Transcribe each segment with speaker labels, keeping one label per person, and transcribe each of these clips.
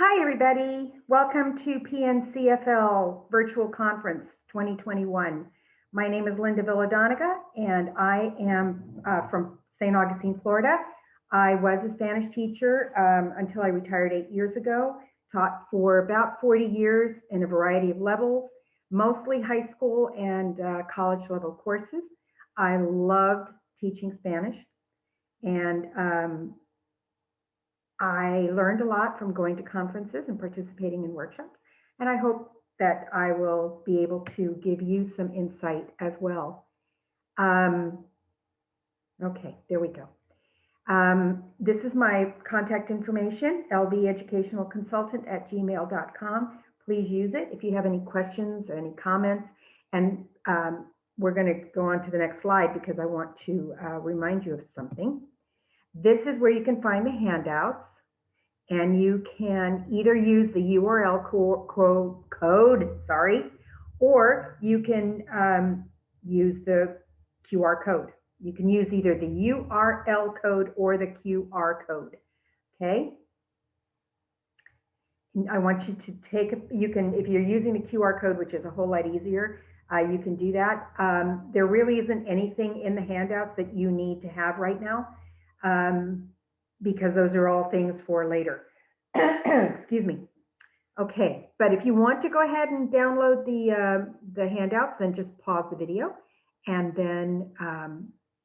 Speaker 1: Hi, everybody. Welcome to PNCFL Virtual Conference 2021. My name is Linda Villadonaga, and I am from St. Augustine, Florida. I was a Spanish teacher until I retired 8 years ago, taught for about 40 years in a variety of levels, mostly high school and college level courses. I loved teaching Spanish, and I learned a lot from going to conferences and participating in workshops, and I hope that I will be able to give you some insight as well. Okay, there we go. This is my contact information, lbeducationalconsultant@gmail.com. Please use it if you have any questions or any comments. And we're going to go on to the next slide because I want to remind you of something. This is where you can find the handouts, and you can either use the URL code, or you can use the QR code. You can use either the URL code or the QR code, okay? I want you to take, if you're using the QR code, which is a whole lot easier, you can do that. There really isn't anything in the handouts that you need to have right now, because those are all things for later. Excuse me. Okay, but if you want to go ahead and download the handouts, then just pause the video, and then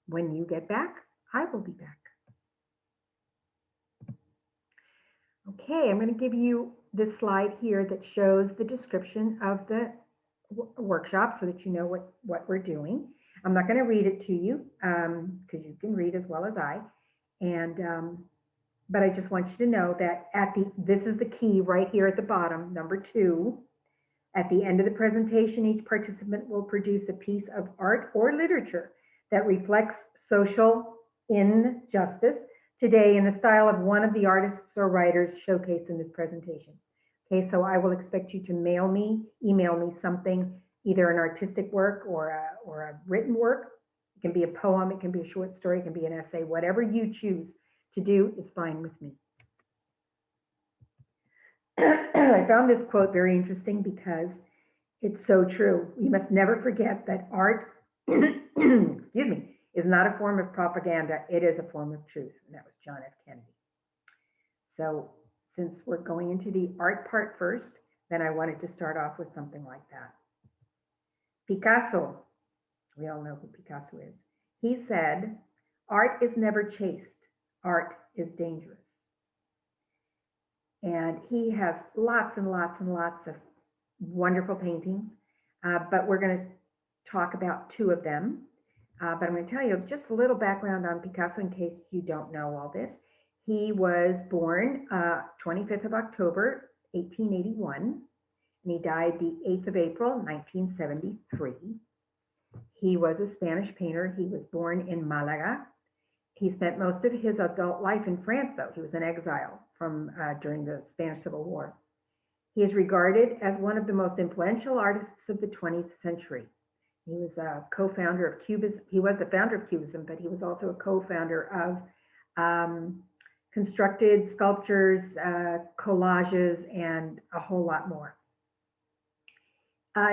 Speaker 1: when you get back, I will be back. Okay, I'm going to give you this slide here that shows the description of the workshop so that you know what we're doing. I'm not going to read it to you because you can read as well as I. And but I just want you to know that this is the key right here at the bottom, number 2. At the end of the presentation, each participant will produce a piece of art or literature that reflects social injustice today in the style of one of the artists or writers showcased in this presentation. Okay, so I will expect you to email me something, either an artistic work or a written work. It can be a poem, it can be a short story, it can be an essay, whatever you choose to do is fine with me. I found this quote very interesting because it's so true. We must never forget that art, excuse me, is not a form of propaganda. It is a form of truth. And that was John F. Kennedy. So since we're going into the art part first, then I wanted to start off with something like that. Picasso, we all know who Picasso is. He said, "Art is never chaste. Art is dangerous." And he has lots and lots and lots of wonderful paintings, but we're going to talk about 2 of them. But I'm going to tell you just a little background on Picasso in case you don't know all this. He was born 25th of October, 1881, and he died the 8th of April, 1973. He was a Spanish painter. He was born in Malaga. He spent most of his adult life in France, though. He was in exile during the Spanish Civil War. He is regarded as one of the most influential artists of the 20th century. He was a co-founder of Cubism. He was the founder of Cubism, but he was also a co-founder of constructed sculptures, collages, and a whole lot more.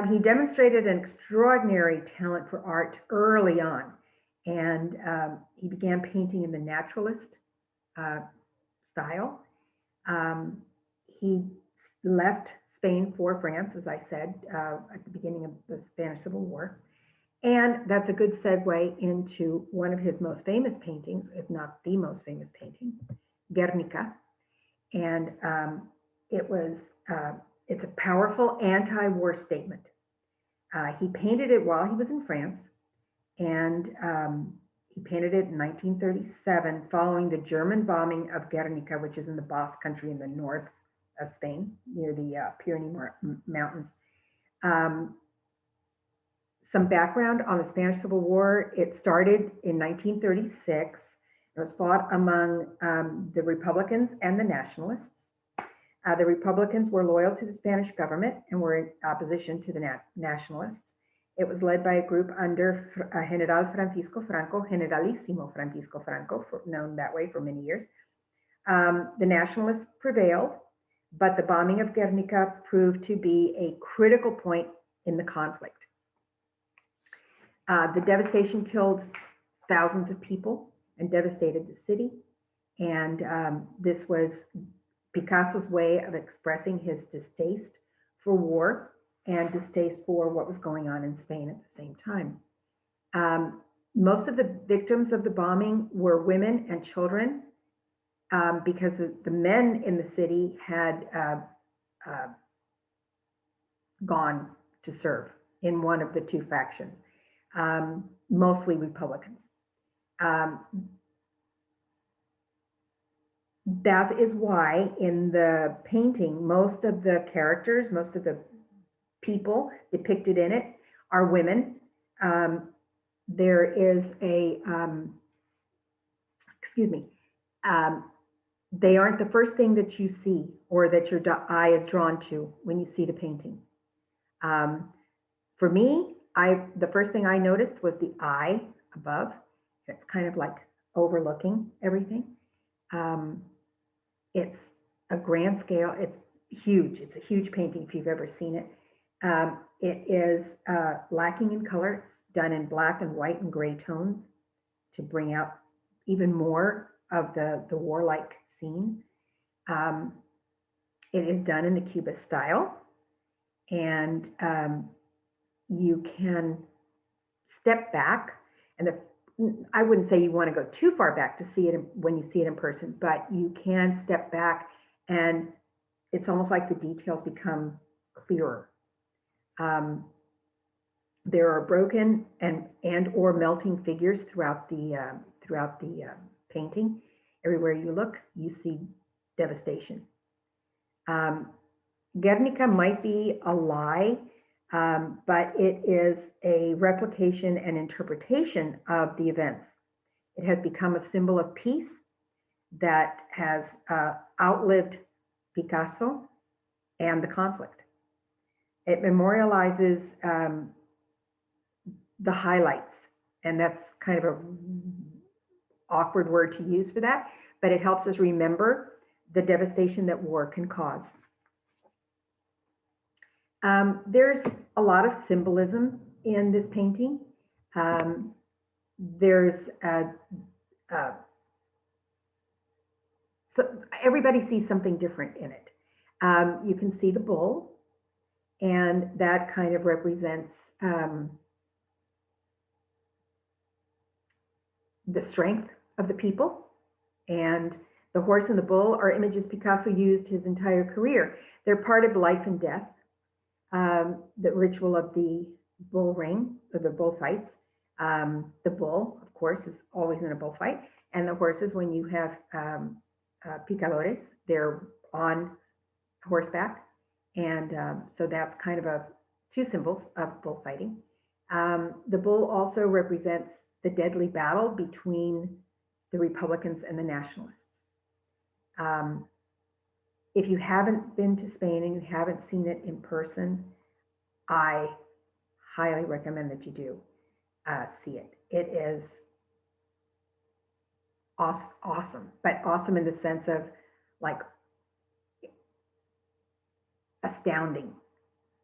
Speaker 1: He demonstrated an extraordinary talent for art early on. And he began painting in the naturalist style. He left Spain for France, as I said, at the beginning of the Spanish Civil War. And that's a good segue into one of his most famous paintings, if not the most famous painting, Guernica. And it's a powerful anti-war statement. He painted it while he was in France. And he painted it in 1937 following the German bombing of Guernica, which is in the Basque country in the north of Spain, near the Pyrenees Mountains. Some background on the Spanish Civil War. It started in 1936. It was fought among the Republicans and the Nationalists. The Republicans were loyal to the Spanish government and were in opposition to the Nationalists. It was led by a group under Generalissimo Francisco Franco, known that way for many years. The Nationalists prevailed, but the bombing of Guernica proved to be a critical point in the conflict. The devastation killed thousands of people and devastated the city. And this was Picasso's way of expressing his distaste for war and distaste for what was going on in Spain at the same time. Most of the victims of the bombing were women and children, because the men in the city had gone to serve in one of the two factions, mostly Republicans. That is why in the painting, most of the characters, most of the people depicted in it are women. There is a, they aren't the first thing that you see or that your eye is drawn to when you see the painting. For me, the first thing I noticed was the eye above. It's kind of like overlooking everything. It's a grand scale. It's huge. It's a huge painting if you've ever seen it. It is lacking in color. It's done in black and white and gray tones to bring out even more of the warlike scene. It is done in the Cubist style, and you can step back, and I wouldn't say you want to go too far back to see it when you see it in person, but you can step back and it's almost like the details become clearer. There are broken and or melting figures throughout the painting. Everywhere you look, you see devastation. Guernica might be a lie, but it is a replication and interpretation of the events. It has become a symbol of peace that has outlived Picasso and the conflict. It memorializes the highlights, and that's kind of an awkward word to use for that, but it helps us remember the devastation that war can cause. There's a lot of symbolism in this painting. So everybody sees something different in it. You can see the bull, and that kind of represents the strength of the people. And the horse and the bull are images Picasso used his entire career. They're part of life and death. The ritual of the bull ring, or the bullfights. The bull, of course, is always in a bullfight. And the horses, when you have picadores, they're on horseback. And so that's kind of two symbols of bullfighting. The bull also represents the deadly battle between the Republicans and the Nationalists. If you haven't been to Spain and you haven't seen it in person, I highly recommend that you do see it. It is awesome, but awesome in the sense of like astounding.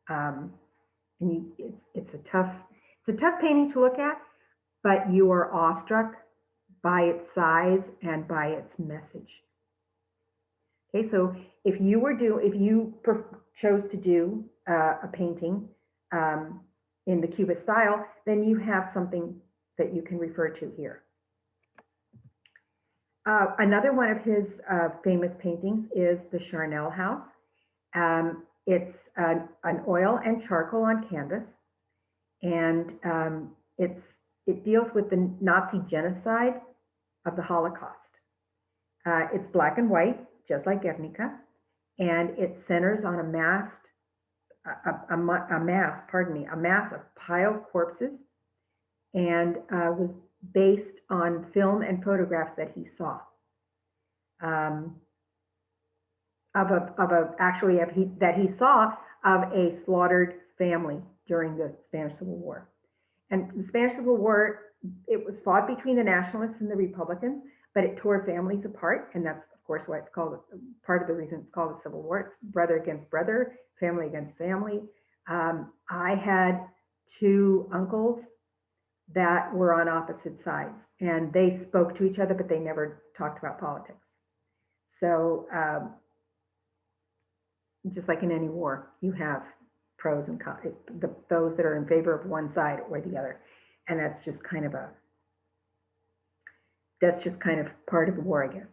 Speaker 1: And it's a tough painting to look at, but you are awestruck by its size and by its message. Okay, so if you chose to do a painting in the Cubist style, then you have something that you can refer to here. Another one of his famous paintings is the Charnel House. It's an oil and charcoal on canvas, and it deals with the Nazi genocide of the Holocaust. It's black and white, just like Guernica, and it centers on a mass of piled corpses, and was based on film and photographs that he saw that he saw of a slaughtered family during the Spanish Civil War. And the Spanish Civil War, it was fought between the Nationalists and the Republicans, but it tore families apart, and that's of course, why it's called, part of the reason it's called the Civil War. It's brother against brother, family against family. I had two uncles that were on opposite sides, and they spoke to each other, but they never talked about politics. So just like in any war, you have pros and cons, those that are in favor of one side or the other, and that's just kind of part of the war, I guess.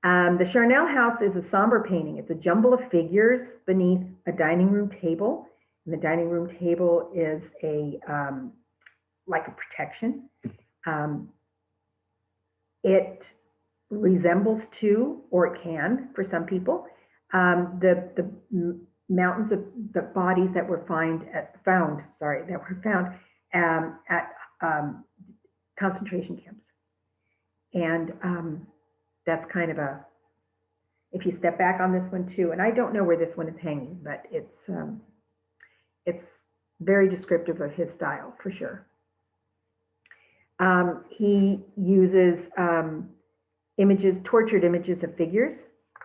Speaker 1: The Charnel House is a somber painting. It's a jumble of figures beneath a dining room table, and the dining room table is like a protection. It resembles to, or it can for some people, the mountains of the bodies that were found at concentration camps. And that's kind of if you step back on this one too, and I don't know where this one is hanging, but it's very descriptive of his style for sure. He uses tortured images of figures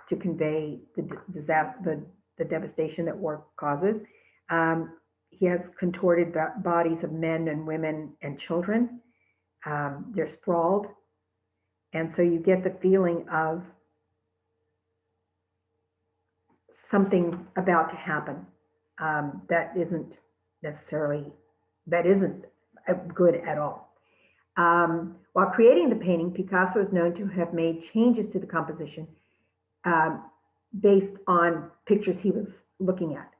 Speaker 1: to convey the devastation that war causes. He has contorted bodies of men and women and children. They're sprawled. And so you get the feeling of something about to happen that isn't good at all. While creating the painting, Picasso is known to have made changes to the composition based on pictures he was looking at.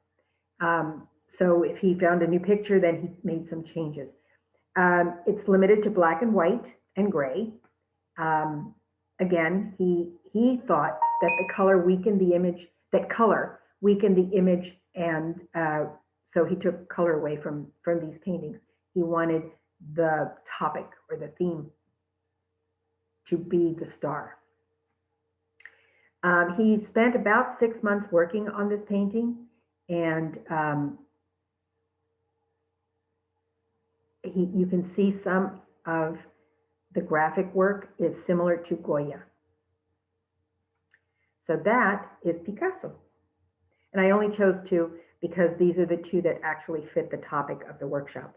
Speaker 1: So if he found a new picture, then he made some changes. It's limited to black and white and gray. Again, he thought that color weakened the image, and so he took color away from these paintings. He wanted the topic or the theme to be the star. He spent about 6 months working on this painting, and you can see some of the graphic work is similar to Goya. So that is Picasso. And I only chose two because these are the two that actually fit the topic of the workshop.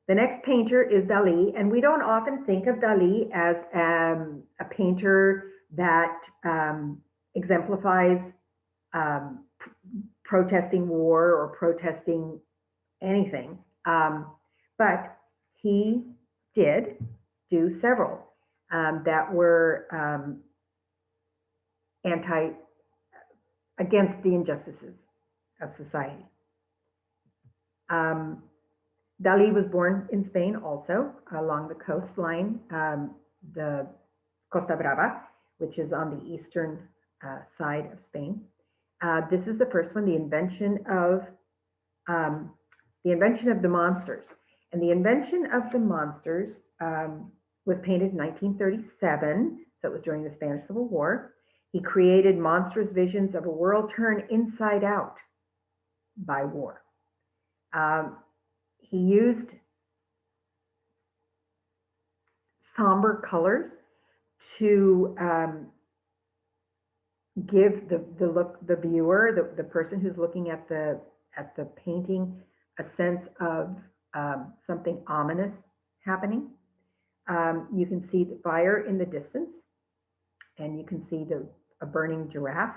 Speaker 1: The next painter is Dali, and we don't often think of Dali as a painter that exemplifies protesting war or protesting anything, but he did do several that were against the injustices of society. Dali was born in Spain also, along the coastline, the Costa Brava, which is on the eastern side of Spain. This is the first one, the invention of the monsters. And the invention of the monsters was painted in 1937, so it was during the Spanish Civil War. He created monstrous visions of a world turned inside out by war. He used somber colors to give the viewer, the person who's looking at the painting, a sense of something ominous happening. You can see the fire in the distance, and you can see a burning giraffe.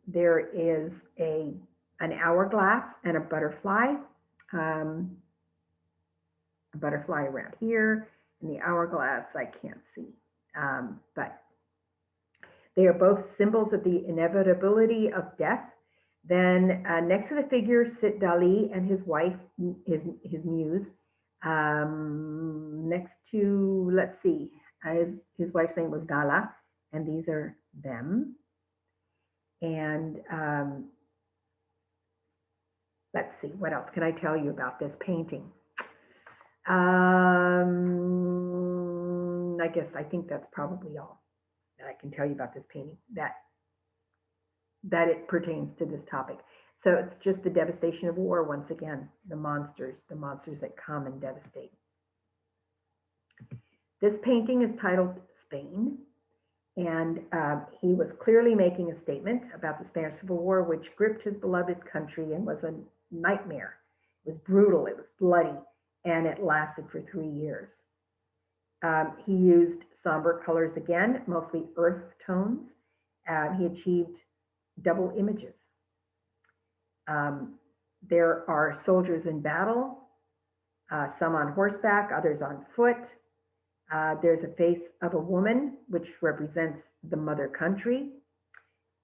Speaker 1: There is an hourglass and a butterfly. A butterfly around here, and the hourglass I can't see, but they are both symbols of the inevitability of death. Then next to the figure sit Dali and his wife, his muse. Next to, let's see, his wife's name was Gala, and these are them. And let's see, what else can I tell you about this painting? I think that's probably all that I can tell you about this painting, that it pertains to this topic. So it's just the devastation of war once again, the monsters that come and devastate. This painting is titled Spain, And he was clearly making a statement about the Spanish Civil War, which gripped his beloved country and was a nightmare. It was brutal, it was bloody, and it lasted for 3 years. He used somber colors again, mostly earth tones. He achieved double images. There are soldiers in battle, some on horseback, others on foot. There's a face of a woman, which represents the mother country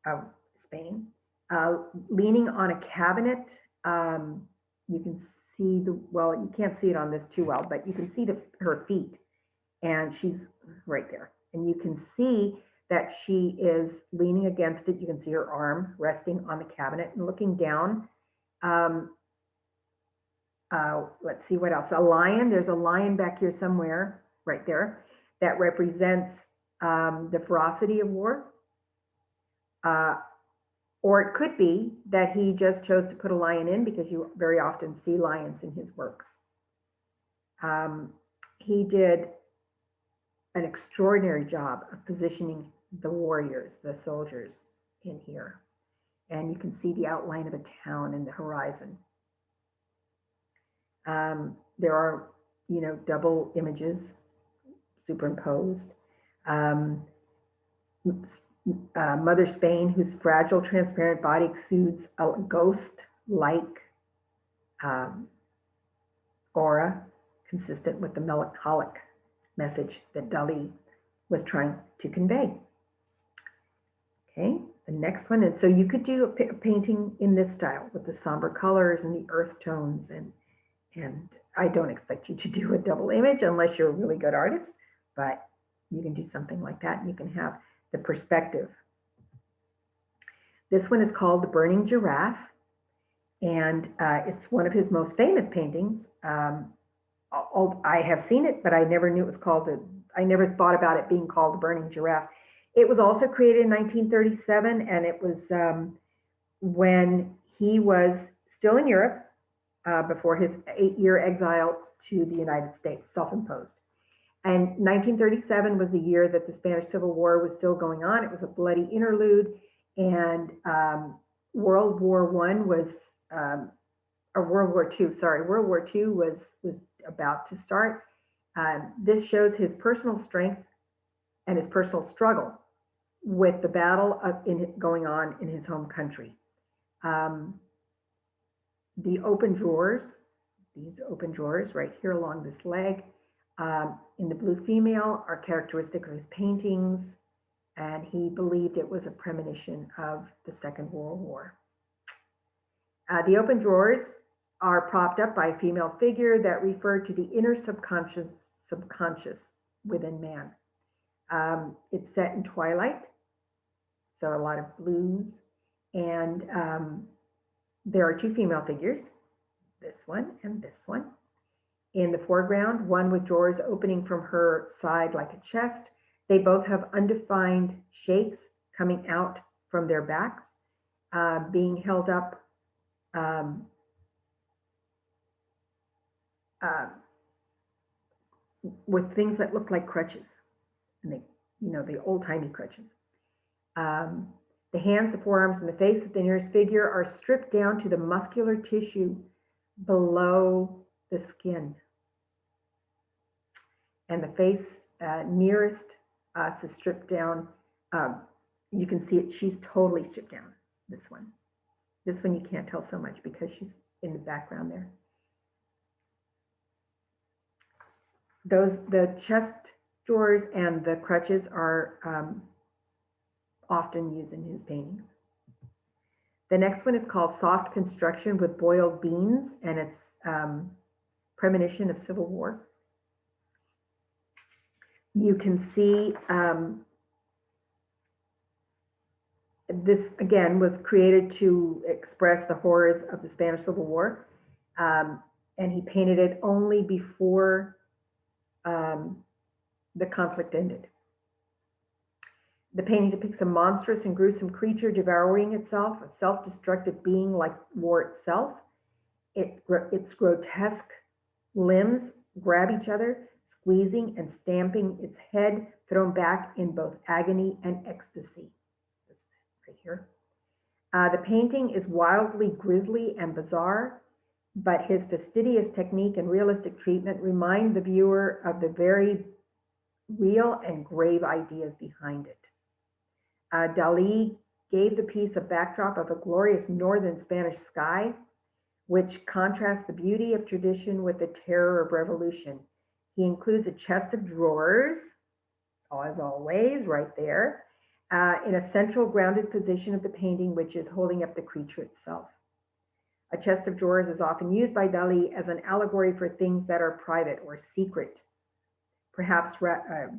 Speaker 1: of Spain, leaning on a cabinet. You can see well, you can't see it on this too well, but you can see her feet, and she's right there. And you can see that she is leaning against it. You can see her arm resting on the cabinet and looking down. Let's see what else. A lion. There's a lion back here somewhere, right there, that represents the ferocity of war. Or it could be that he just chose to put a lion in because you very often see lions in his works. He did an extraordinary job of positioning the warriors, the soldiers, in here. And you can see the outline of a town in the horizon. There are, double images superimposed. Mother Spain, whose fragile, transparent body exudes a ghost-like aura consistent with the melancholic message that Dali was trying to convey. Okay, the next one, and so you could do a painting in this style with the somber colors and the earth tones, and I don't expect you to do a double image unless you're a really good artist, but you can do something like that, and you can have the perspective. This one is called The Burning Giraffe, and it's one of his most famous paintings. I have seen it, but I never knew it was called I never thought about it being called The Burning Giraffe. It was also created in 1937, and it was when he was still in Europe before his 8-year exile to the United States, self-imposed. And 1937 was the year that the Spanish Civil War was still going on. It was a bloody interlude, and World War I was, or World War II, sorry, World War II was about to start. This shows his personal strength and his personal struggle with the battle going on in his home country. The open drawers, these open drawers right here along this leg, in the blue female are characteristic of his paintings, and he believed it was a premonition of the Second World War. The open drawers are propped up by a female figure that refer to the inner subconscious within man. It's set in twilight, so a lot of blues, and there are two female figures, this one and this one. In the foreground, one with drawers opening from her side like a chest. They both have undefined shapes coming out from their backs, being held up with things that look like crutches, and the old-timey crutches. The hands, the forearms, and the face of the nearest figure are stripped down to the muscular tissue below the skin. And the face nearest us is stripped down. You can see it, she's totally stripped down, this one. This one you can't tell so much because she's in the background there. The chest drawers and the crutches are often used in his paintings. The next one is called Soft Construction with Boiled Beans, and it's premonition of Civil War. You can see this, again, was created to express the horrors of the Spanish Civil War, and he painted it only before the conflict ended. The painting depicts a monstrous and gruesome creature devouring itself, a self-destructive being like war itself. Its grotesque limbs grab each other, squeezing and stamping its head thrown back in both agony and ecstasy. Right here. The painting is wildly grisly and bizarre, but his fastidious technique and realistic treatment remind the viewer of the very real and grave ideas behind it. Dali gave the piece a backdrop of a glorious northern Spanish sky, which contrasts the beauty of tradition with the terror of revolution. He includes a chest of drawers, as always, right there, in a central grounded position of the painting, which is holding up the creature itself. A chest of drawers is often used by Dali as an allegory for things that are private or secret, perhaps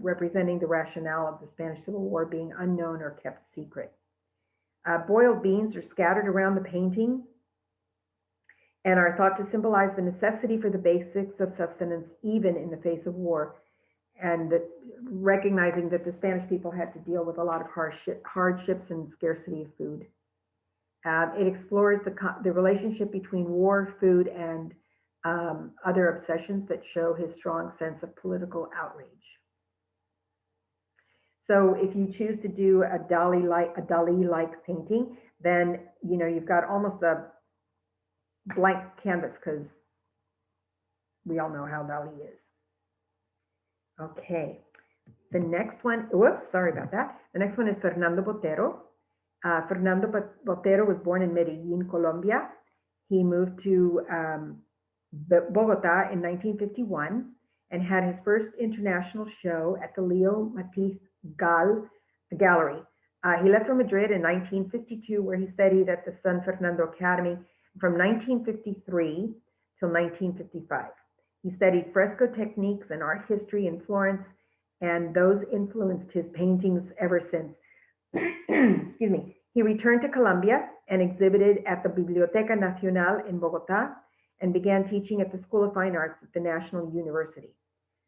Speaker 1: representing the rationale of the Spanish Civil War being unknown or kept secret. Boiled beans are scattered around the painting and are thought to symbolize the necessity for the basics of sustenance even in the face of war, and that recognizing that the Spanish people had to deal with a lot of hardships and scarcity of food. It explores the relationship between war, food, and other obsessions that show his strong sense of political outrage. So if you choose to do a Dali-like painting, then you've got almost a blank canvas, because we all know how Dali is. Okay, the next one, whoops, sorry about that. The next one is Fernando Botero. Fernando Botero was born in Medellin, Colombia. He moved to Bogota in 1951 and had his first international show at the Leo Matisse Gallery. He left for Madrid in 1952, where he studied at the San Fernando Academy from 1953 till 1955. He studied fresco techniques and art history in Florence, and those influenced his paintings ever since. Excuse me. He returned to Colombia and exhibited at the Biblioteca Nacional in Bogota and began teaching at the School of Fine Arts at the National University.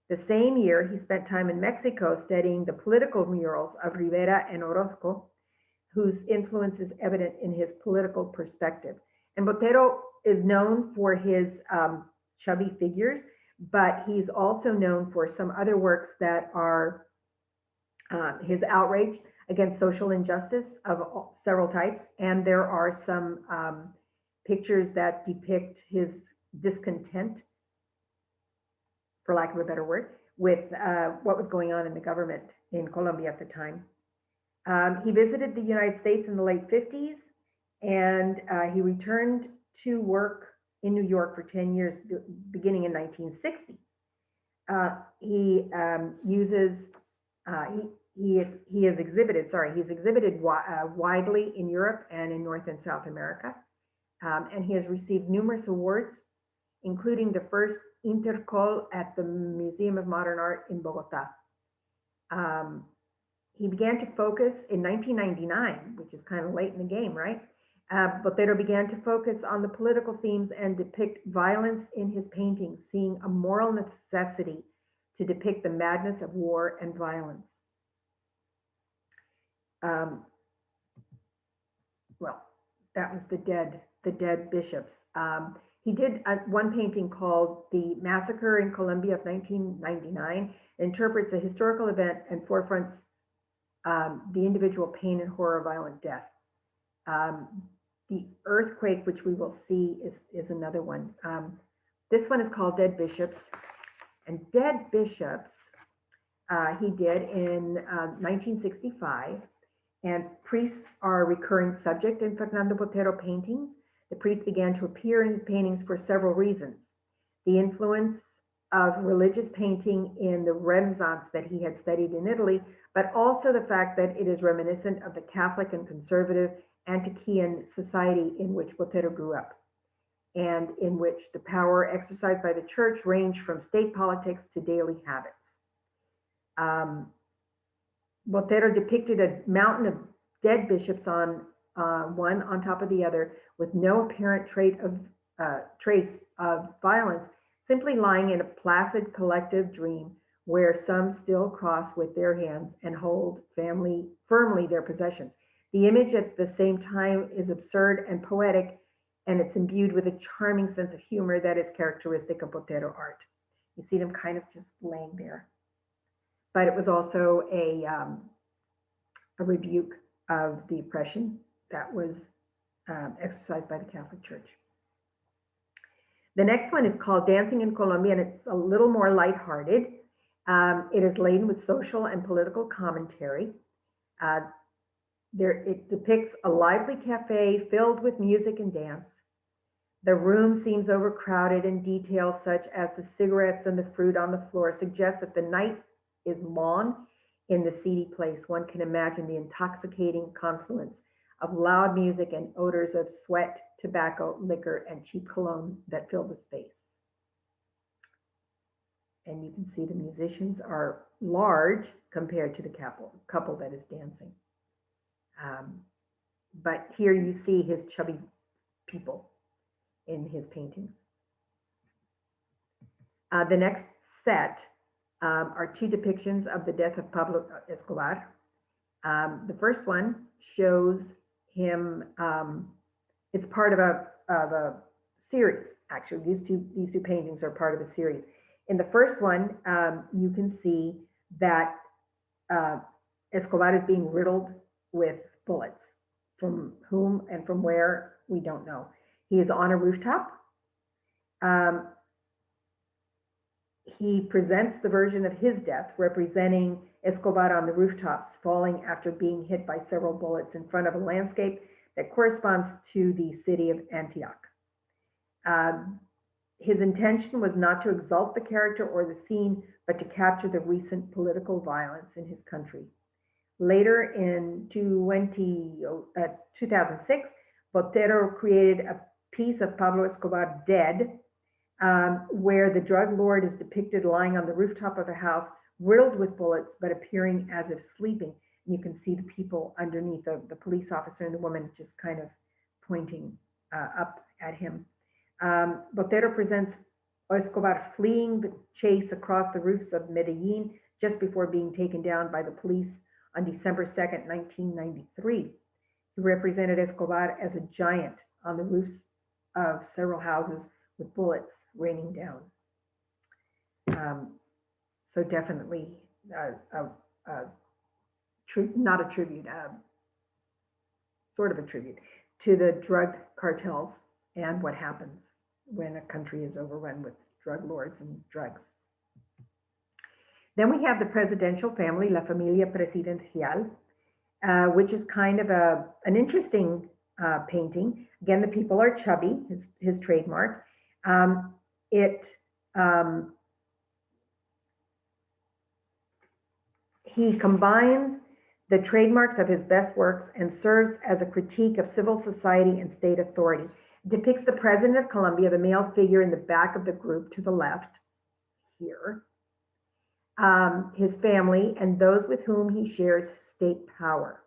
Speaker 1: The same year, he spent time in Mexico studying the political murals of Rivera and Orozco, whose influence is evident in his political perspective. And Botero is known for his chubby figures, but he's also known for some other works that are his outrage against social injustice of several types. And there are some pictures that depict his discontent, for lack of a better word, with what was going on in the government in Colombia at the time. He visited the United States in the late 50s, and he returned to work in New York for 10 years, beginning in 1960. He's exhibited widely in Europe and in North and South America, and he has received numerous awards, including the first Intercol at the Museum of Modern Art in Bogota. He began to focus in 1999, which is kind of late in the game, right? Botero began to focus on the political themes and depict violence in his paintings, seeing a moral necessity to depict the madness of war and violence. Well, that was the dead bishops. He did one painting called The Massacre in Colombia of 1999. It interprets a historical event and forefronts the individual pain and horror of violent death. The earthquake, which we will see, is another one. This one is called Dead Bishops. And Dead Bishops, he did in 1965. And priests are a recurring subject in Fernando Botero paintings. The priests began to appear in his paintings for several reasons. The influence of religious painting in the Renaissance that he had studied in Italy, but also the fact that it is reminiscent of the Catholic and conservative Antiochian society in which Botero grew up, and in which the power exercised by the church ranged from state politics to daily habits. Botero depicted a mountain of dead bishops on one on top of the other, with no apparent trace of violence, simply lying in a placid collective dream where some still cross with their hands and hold firmly their possessions. The image at the same time is absurd and poetic, and it's imbued with a charming sense of humor that is characteristic of Botero art. You see them kind of just laying there. but it was also a rebuke of the oppression that was exercised by the Catholic Church. The next one is called Dancing in Colombia, and it's a little more lighthearted. It is laden with social and political commentary. It depicts a lively cafe filled with music and dance. The room seems overcrowded, and details such as the cigarettes and the fruit on the floor suggest that the night is long in the seedy place. One can imagine the intoxicating confluence of loud music and odors of sweat, tobacco, liquor, and cheap cologne that fill the space. And you can see the musicians are large compared to the couple that is dancing. But here you see his chubby people in his paintings. The next set are two depictions of the death of Pablo Escobar. The first one shows him, it's part of a series, actually. These two paintings are part of a series. In the first one, you can see that Escobar is being riddled with bullets. From whom and from where, we don't know. He is on a rooftop. He presents the version of his death, representing Escobar on the rooftops, falling after being hit by several bullets in front of a landscape that corresponds to the city of Antioch. His intention was not to exalt the character or the scene, but to capture the recent political violence in his country. Later in 2006, Botero created a piece of Pablo Escobar dead, where the drug lord is depicted lying on the rooftop of a house, riddled with bullets, but appearing as if sleeping. And you can see the people underneath, the police officer and the woman just kind of pointing up at him. Botero presents Escobar fleeing the chase across the roofs of Medellin just before being taken down by the police on December 2nd, 1993. He represented Escobar as a giant on the roofs of several houses with bullets raining down. So definitely not a tribute, sort of a tribute to the drug cartels and what happens when a country is overrun with drug lords and drugs. Then we have the presidential family, La Familia Presidencial, which is kind of an interesting painting. Again, the people are chubby, his trademark. He combines the trademarks of his best works and serves as a critique of civil society and state authority. It depicts the president of Colombia, the male figure in the back of the group to the left here, his family, and those with whom he shares state power.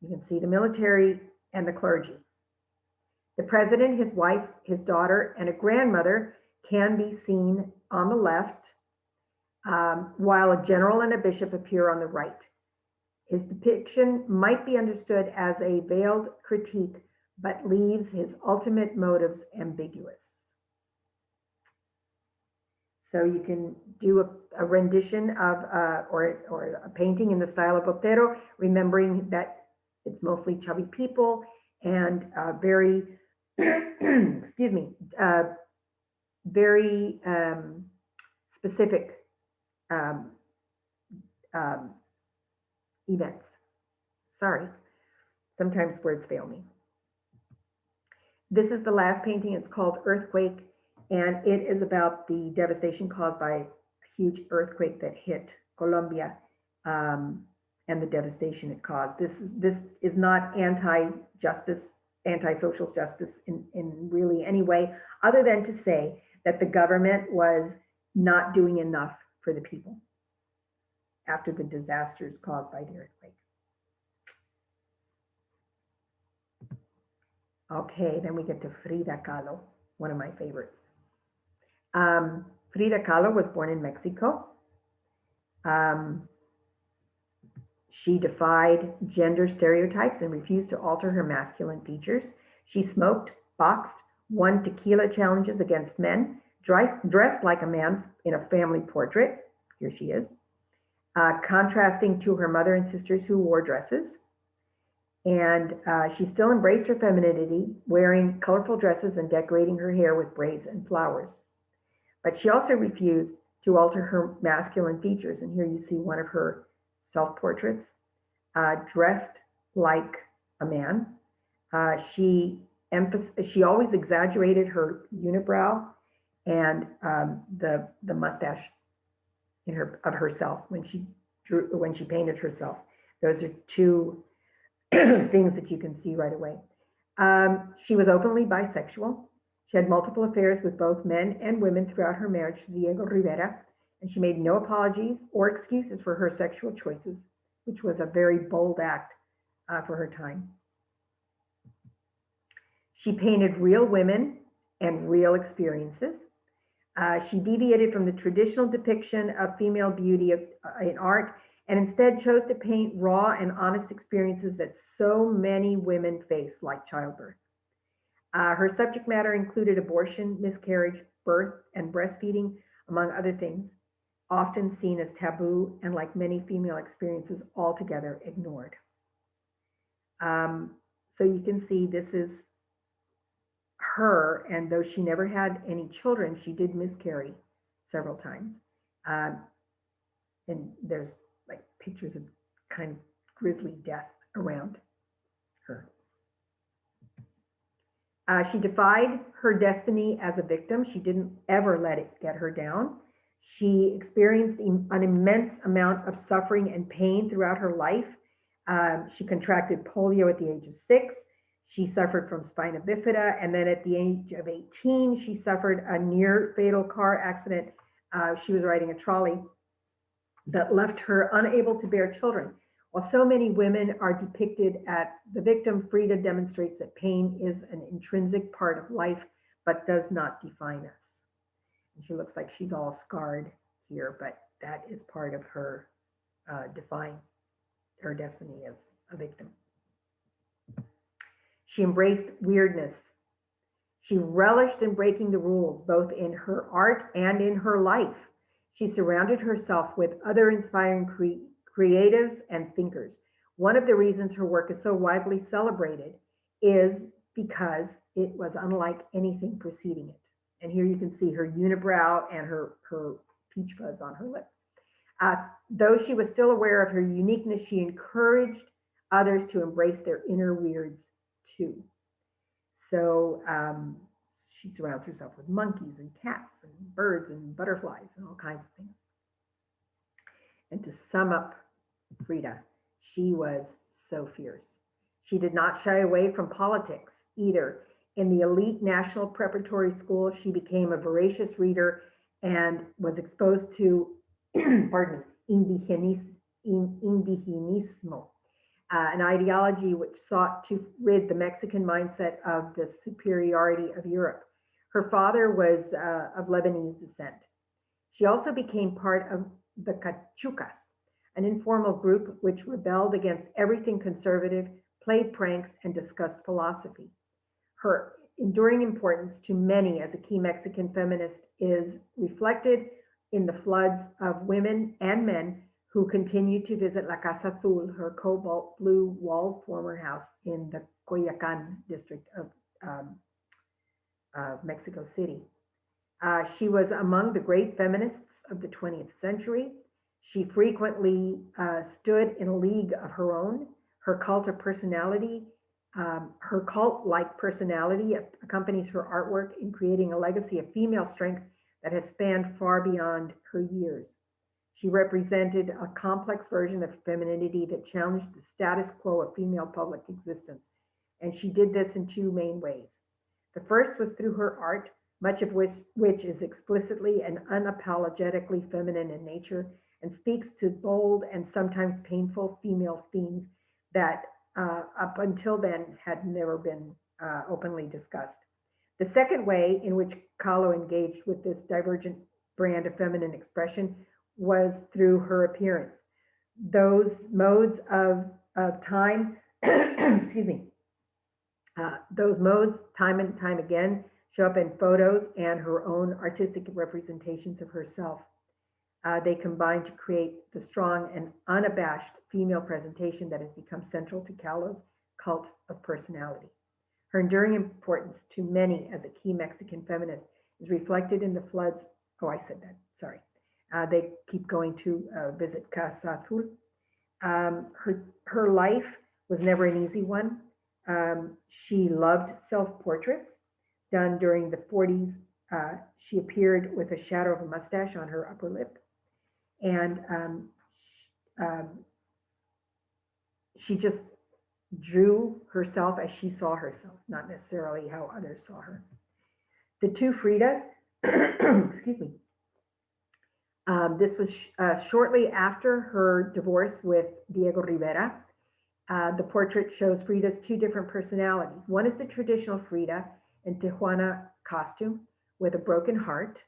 Speaker 1: You can see the military and the clergy. The president, his wife, his daughter, and a grandmother can be seen on the left, while a general and a bishop appear on the right. His depiction might be understood as a veiled critique, but leaves his ultimate motives ambiguous. So you can do a rendition of, or a painting in the style of Botero, remembering that it's mostly chubby people and very, excuse me, very specific events. Sorry, sometimes words fail me. This is the last painting. It's called Earthquake, and it is about the devastation caused by a huge earthquake that hit Colombia, and the devastation it caused. This is not anti-justice, anti-social justice in really any way, other than to say that the government was not doing enough for the people after the disasters caused by the earthquake. Okay, then we get to Frida Kahlo, one of my favorites. Frida Kahlo was born in Mexico. She defied gender stereotypes and refused to alter her masculine features. She smoked, boxed, won tequila challenges against men, dressed like a man in a family portrait. Here she is. contrasting to her mother and sisters who wore dresses. And she still embraced her femininity, wearing colorful dresses and decorating her hair with braids and flowers. But she also refused to alter her masculine features. And here you see one of her self-portraits, dressed like a man. She always exaggerated her unibrow and the mustache of herself when she painted herself. Those are two things that you can see right away. She was openly bisexual. She had multiple affairs with both men and women throughout her marriage to Diego Rivera, and she made no apologies or excuses for her sexual choices, which was a very bold act for her time. She painted real women and real experiences. She deviated from the traditional depiction of female beauty in art and instead chose to paint raw and honest experiences that so many women face, like childbirth. Her subject matter included abortion, miscarriage, birth, and breastfeeding, among other things, often seen as taboo and, like many female experiences, altogether ignored. So you can see this is her, and though she never had any children, she did miscarry several times. And there's like pictures of kind of grisly death around her. She defied her destiny as a victim. She didn't ever let it get her down. She experienced an immense amount of suffering and pain throughout her life. She contracted polio at the age of 6. She suffered from spina bifida, and then at the age of 18, she suffered a near fatal car accident. She was riding a trolley that left her unable to bear children. While so many women are depicted as the victim, Frida demonstrates that pain is an intrinsic part of life, but does not define us. And she looks like she's all scarred here, but that is part of her defying her destiny as a victim. She embraced weirdness. She relished in breaking the rules, both in her art and in her life. She surrounded herself with other inspiring creatives and thinkers. One of the reasons her work is so widely celebrated is because it was unlike anything preceding it. And here you can see her unibrow and her peach fuzz on her lips. Though she was still aware of her uniqueness, she encouraged others to embrace their inner weirds too. So she surrounds herself with monkeys and cats and birds and butterflies and all kinds of things. And to sum up Frida, she was so fierce. She did not shy away from politics either. In the elite national preparatory school, she became a voracious reader and was exposed to, pardon me, indigenismo, an ideology which sought to rid the Mexican mindset of the superiority of Europe. Her father was of Lebanese descent. She also became part of the Cachucas, an informal group which rebelled against everything conservative, played pranks, and discussed philosophy. Her enduring importance to many as a key Mexican feminist is reflected in the floods of women and men who continued to visit La Casa Azul, her cobalt blue walled former house in the Coyoacán district of Mexico City. She was among the great feminists of the 20th century. She frequently stood in a league of her own. Her cult-like personality accompanies her artwork in creating a legacy of female strength that has spanned far beyond her years. She represented a complex version of femininity that challenged the status quo of female public existence, and she did this in two main ways. The first was through her art, much of which is explicitly and unapologetically feminine in nature and speaks to bold and sometimes painful female themes that up until then had never been openly discussed. The second way in which Kahlo engaged with this divergent brand of feminine expression was through her appearance. Those modes of time, excuse me, those modes time and time again show up in photos and her own artistic representations of herself. They combine to create the strong and unabashed female presentation that has become central to Kahlo's cult of personality. Her enduring importance to many as a key Mexican feminist is reflected in the floods. Oh, I said that. Sorry. They keep going to visit Casa Azul. Her life was never an easy one. She loved self-portraits done during the 40s. She appeared with a shadow of a mustache on her upper lip, and um, she just drew herself as she saw herself, not necessarily how others saw her. The two Fridas, excuse me, this was shortly after her divorce with Diego Rivera. The portrait shows Frida's two different personalities. One is the traditional Frida in Tijuana costume with a broken heart,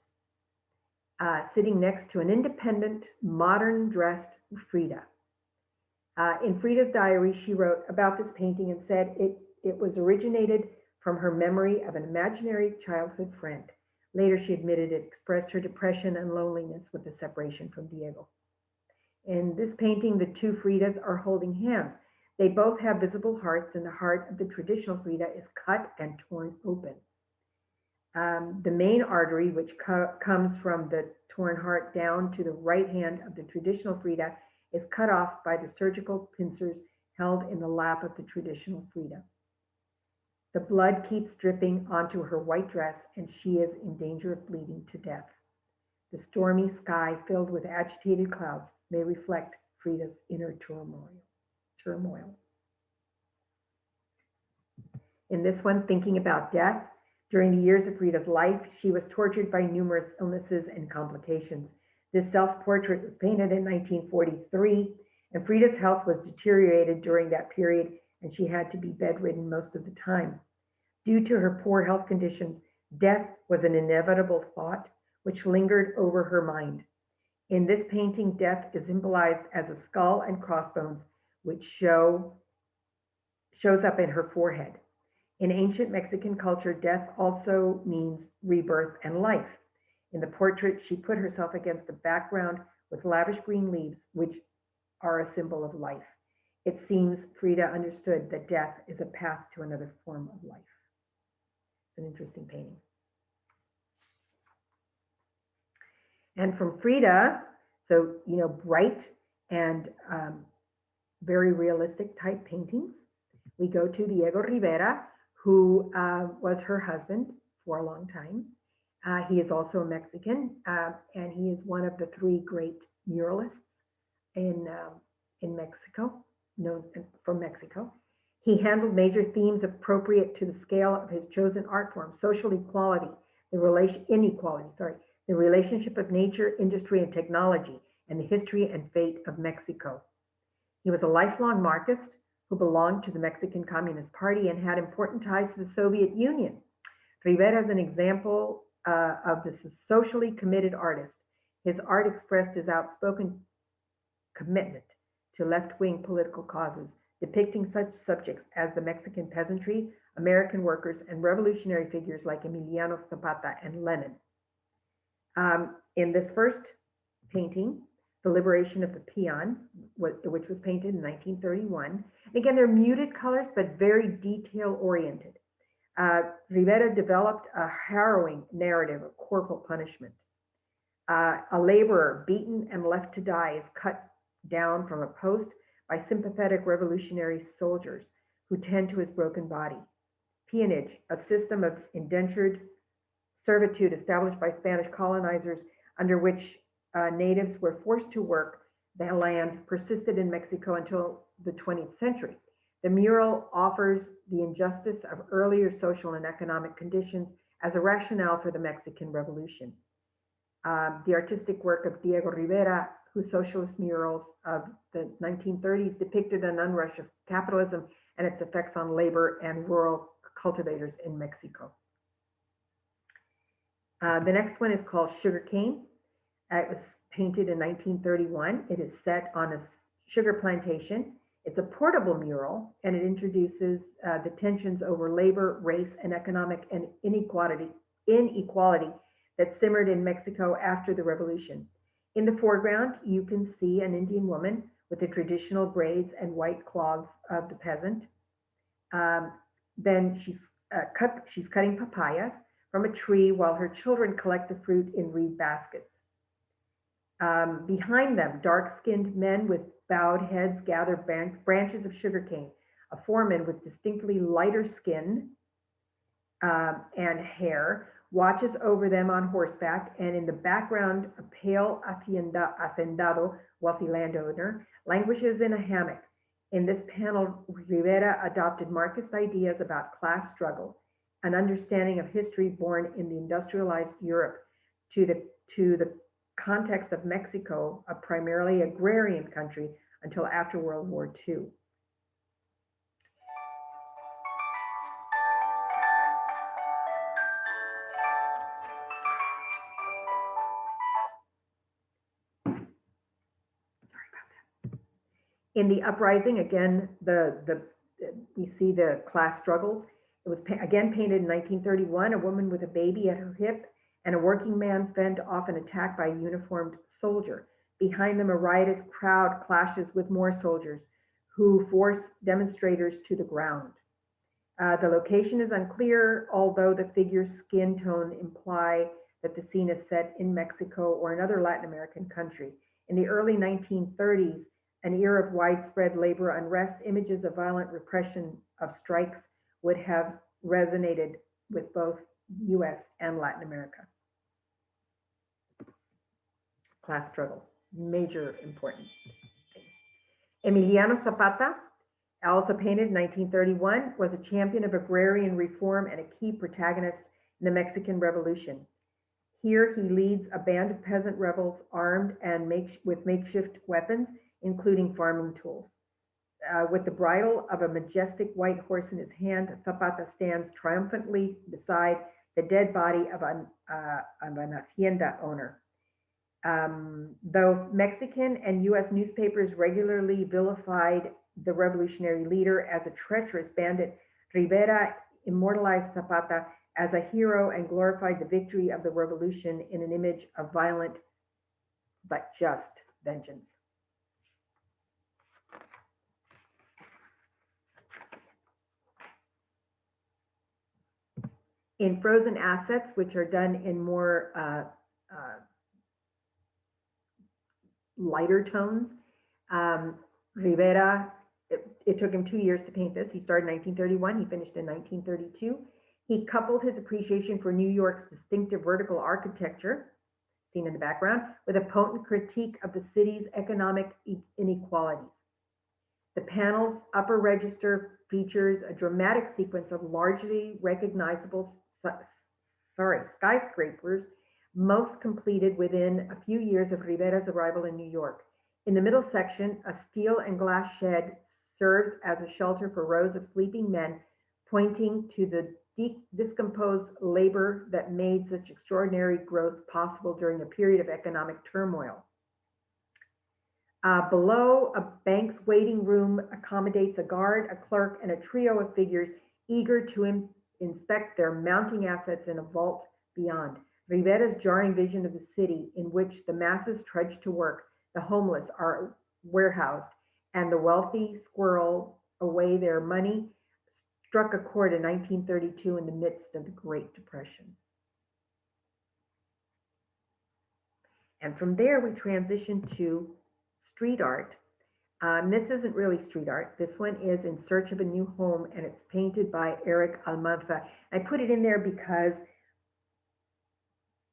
Speaker 1: sitting next to an independent, modern dressed Frida. In Frida's diary, she wrote about this painting and said it was originated from her memory of an imaginary childhood friend. Later, she admitted it expressed her depression and loneliness with the separation from Diego. In this painting, the two Fridas are holding hands. They both have visible hearts, and the heart of the traditional Frida is cut and torn open. The main artery, which comes from the torn heart down to the right hand of the traditional Frida, is cut off by the surgical pincers held in the lap of the traditional Frida. The blood keeps dripping onto her white dress, and she is in danger of bleeding to death. The stormy sky, filled with agitated clouds, may reflect Frida's inner turmoil. In this one, thinking about death, during the years of Frida's life, she was tortured by numerous illnesses and complications. This self-portrait was painted in 1943, and Frida's health was deteriorated during that period, and she had to be bedridden most of the time. Due to her poor health conditions, death was an inevitable thought which lingered over her mind. In this painting, death is symbolized as a skull and crossbones, which shows up in her forehead. In ancient Mexican culture, death also means rebirth and life. In the portrait, she put herself against a background with lavish green leaves, which are a symbol of life. It seems Frida understood that death is a path to another form of life. It's an interesting painting. And from Frida, so, bright and very realistic type paintings, we go to Diego Rivera, who was her husband for a long time. He is also a Mexican, and he is one of the three great muralists in Mexico, known from Mexico. He handled major themes appropriate to the scale of his chosen art form: social equality, the relationship of nature, industry, and technology, and the history and fate of Mexico. He was a lifelong Marxist who belonged to the Mexican Communist Party and had important ties to the Soviet Union. Rivera is an example of this socially committed artist. His art expressed his outspoken commitment to left-wing political causes, depicting such subjects as the Mexican peasantry, American workers, and revolutionary figures like Emiliano Zapata and Lenin. In this first painting, The Liberation of the Peon, which was painted in 1931. Again, they're muted colors, but very detail-oriented. Rivera developed a harrowing narrative of corporal punishment. A laborer beaten and left to die is cut down from a post by sympathetic revolutionary soldiers who tend to his broken body. Peonage, a system of indentured servitude established by Spanish colonizers under which natives were forced to work the land, persisted in Mexico until the 20th century. The mural offers the injustice of earlier social and economic conditions as a rationale for the Mexican Revolution. The artistic work of Diego Rivera, whose socialist murals of the 1930s depicted an onrush of capitalism and its effects on labor and rural cultivators in Mexico. The next one is called Sugarcane. It was painted in 1931. It is set on a sugar plantation. It's a portable mural, and it introduces the tensions over labor, race, and economic and inequality that simmered in Mexico after the revolution. In the foreground, you can see an Indian woman with the traditional braids and white clogs of the peasant. Um, then she's cutting papayas from a tree while her children collect the fruit in reed baskets. Behind them, dark-skinned men with bowed heads gather branches of sugarcane. A foreman with distinctly lighter skin and hair watches over them on horseback, and in the background, a pale hacendado, wealthy landowner, languishes in a hammock. In this panel, Rivera adopted Marxist ideas about class struggle, an understanding of history born in the industrialized Europe, to the context of Mexico, a primarily agrarian country until after World War II. In the uprising, again, we see the class struggles. It was again painted in 1931, a woman with a baby at her hip and a working man fend off an attack by a uniformed soldier. Behind them, a riotous crowd clashes with more soldiers who force demonstrators to the ground. The location is unclear, although the figure's skin tone imply that the scene is set in Mexico or another Latin American country. In the early 1930s, an era of widespread labor unrest, images of violent repression of strikes would have resonated with both US and Latin America. Class struggle, major important thing. Emiliano Zapata, also painted in 1931, was a champion of agrarian reform and a key protagonist in the Mexican Revolution. Here he leads a band of peasant rebels armed and with makeshift weapons, including farming tools. With the bridle of a majestic white horse in his hand, Zapata stands triumphantly beside the dead body of an hacienda owner. Though Mexican and US newspapers regularly vilified the revolutionary leader as a treacherous bandit, Rivera immortalized Zapata as a hero and glorified the victory of the revolution in an image of violent but just vengeance. In frozen assets, which are done in more lighter tones, Rivera, it took him 2 years to paint this. He started in 1931, he finished in 1932. He coupled his appreciation for New York's distinctive vertical architecture, seen in the background, with a potent critique of the city's economic inequalities. The panel's upper register features a dramatic sequence of largely recognizable skyscrapers, most completed within a few years of Rivera's arrival in New York. In the middle section, a steel and glass shed serves as a shelter for rows of sleeping men, pointing to the discomposed labor that made such extraordinary growth possible during a period of economic turmoil. Below, a bank's waiting room accommodates a guard, a clerk, and a trio of figures eager to inspect their mounting assets in a vault beyond. Rivera's jarring vision of the city in which the masses trudge to work, the homeless are warehoused, and the wealthy squirrel away their money struck a chord in 1932 in the midst of the Great Depression. And from there, we transition to street art. This isn't really street art. This one is In Search of a New Home, and it's painted by Eric Almanza. I put it in there because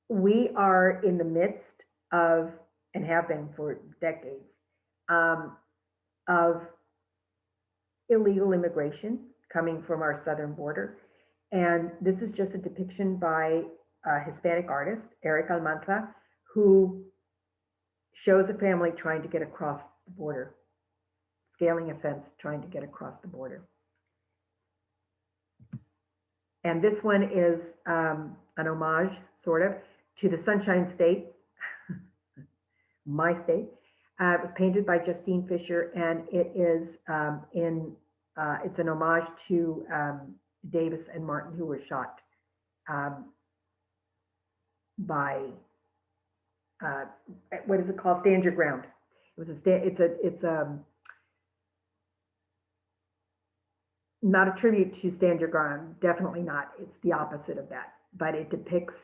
Speaker 1: we are in the midst of, and have been for decades, of illegal immigration coming from our southern border. And this is just a depiction by a Hispanic artist, Eric Almanza, who shows a family trying to get across the border, scaling a fence, trying to get across the border. And this one is an homage, sort of, to the Sunshine State, my state. It was painted by Justine Fisher, and it is it's an homage to Davis and Martin, who were shot by uh, what is it called? Stand your ground. It was a it's a not a tribute to Stand Your Ground. Definitely not. It's the opposite of that. But it depicts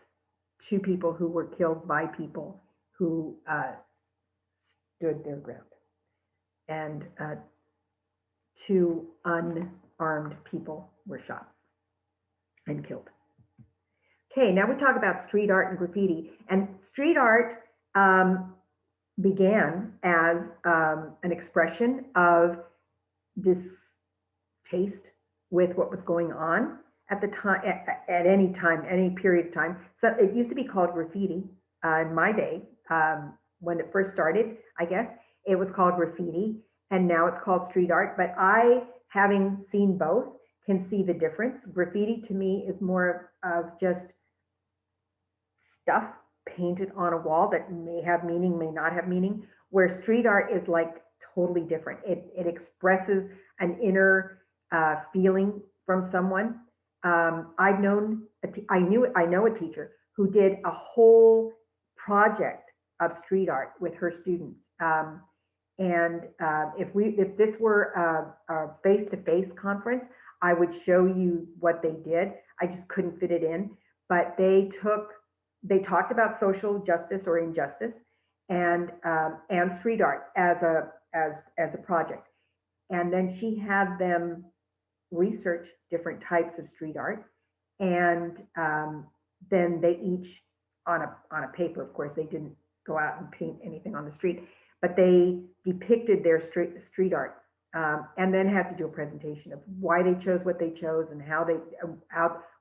Speaker 1: two people who were killed by people who stood their ground, and two unarmed people were shot and killed. Okay, now we talk about street art and graffiti. And street art began as an expression of distaste with what was going on at the time, at any time, any period of time. So it used to be called graffiti in my day. When it first started, I guess, it was called graffiti, and now it's called street art. But I, having seen both, can see the difference. Graffiti to me is more of just stuff painted on a wall that may have meaning, may not have meaning, where street art is like totally different. It expresses an inner feeling from someone. I know a teacher who did a whole project of street art with her students. And if this were a face-to-face conference, I would show you what they did. I just couldn't fit it in. But they talked about social justice or injustice, and street art as a project. And then she had them research different types of street art, and then they each on a paper. Of course, they didn't go out and paint anything on the street, but they depicted their street art, and then had to do a presentation of why they chose what they chose and how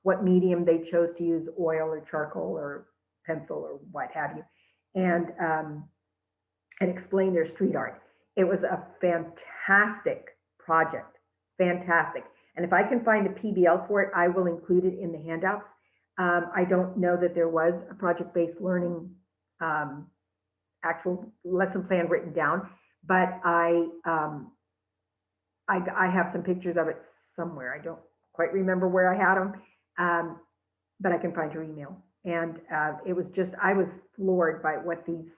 Speaker 1: what medium they chose to use, oil or charcoal or pencil or what have you, and explain their street art. It was a fantastic project, fantastic. And if I can find a PBL for it, I will include it in the handouts. I don't know that there was a project-based learning actual lesson plan written down, but I have some pictures of it somewhere. I don't quite remember where I had them, but I can find your email. And it was just, I was floored by what these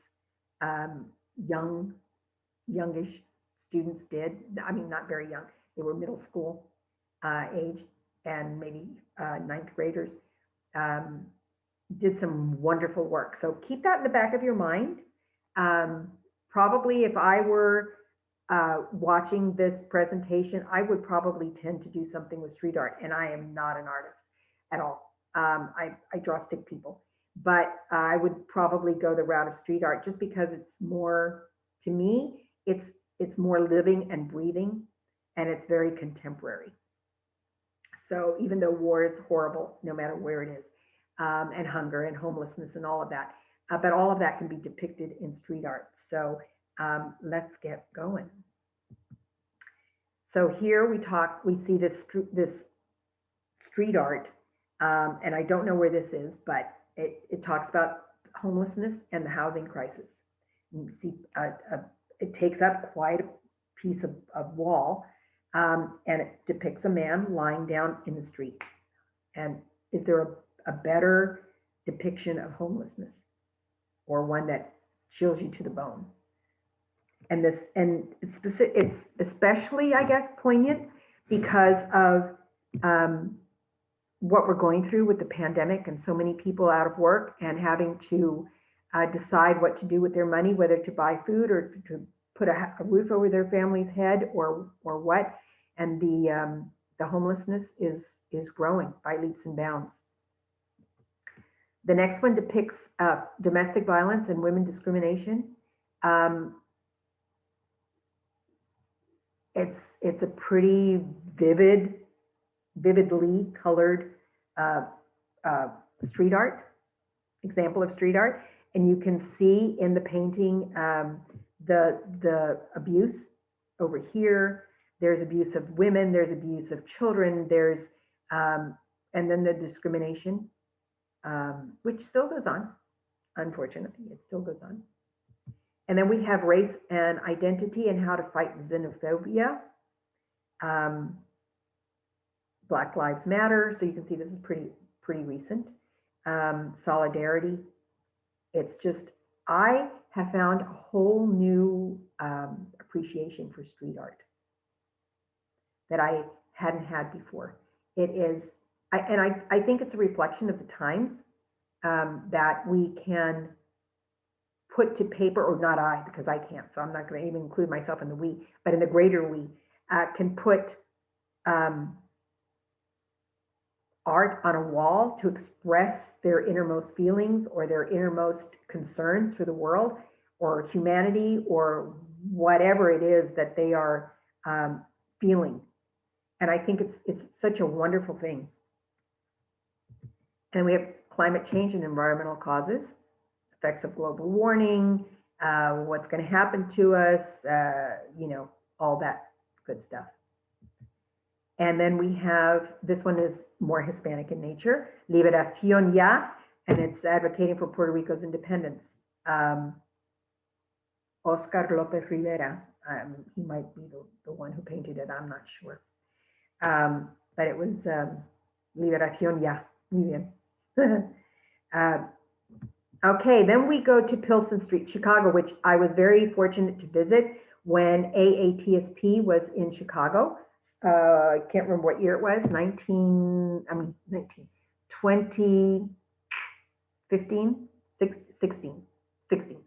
Speaker 1: youngish students did. I mean, not very young. They were middle school age and maybe ninth graders. Did some wonderful work. So keep that in the back of your mind. Probably if I were watching this presentation, I would probably tend to do something with street art, and I am not an artist at all. I draw stick people, but I would probably go the route of street art just because it's more, to me, it's more living and breathing, and it's very contemporary. So even though war is horrible, no matter where it is, and hunger and homelessness and all of that, but all of that can be depicted in street art. So let's get going. So here we see this street art, and I don't know where this is, but it talks about homelessness and the housing crisis. You see, it takes up quite a piece of wall, and it depicts a man lying down in the street. And is there a better depiction of homelessness, or one that chills you to the bone? And it's especially, I guess, poignant because of what we're going through with the pandemic and so many people out of work and having to decide what to do with their money, whether to buy food or to put a roof over their family's head or what. And the homelessness is growing by leaps and bounds. The next one depicts domestic violence and women discrimination. It's a pretty vividly colored street art, example of street art, and you can see in the painting the abuse over here. There's abuse of women, there's abuse of children, there's and then the discrimination, which still goes on. Unfortunately, it still goes on. And then we have race and identity and how to fight xenophobia. Black Lives Matter. So you can see this is pretty recent. Solidarity. It's just, I have found a whole new appreciation for street art that I hadn't had before. It is, I think it's a reflection of the times that we can put to paper, or not I, because I can't, so I'm not going to even include myself in the we, but in the greater we, can put art on a wall to express their innermost feelings or their innermost concerns for the world or humanity or whatever it is that they are feeling. And I think it's such a wonderful thing. And we have climate change and environmental causes, effects of global warming, what's going to happen to us, all that good stuff. And then we have, this one is more Hispanic in nature, Liberación Ya, and it's advocating for Puerto Rico's independence. Oscar Lopez Rivera, he might be the one who painted it, I'm not sure. But it was Liberación Ya, muy bien. Okay, then we go to Pilsen Street, Chicago, which I was very fortunate to visit when AATSP was in Chicago. I can't remember what year it was, 2015,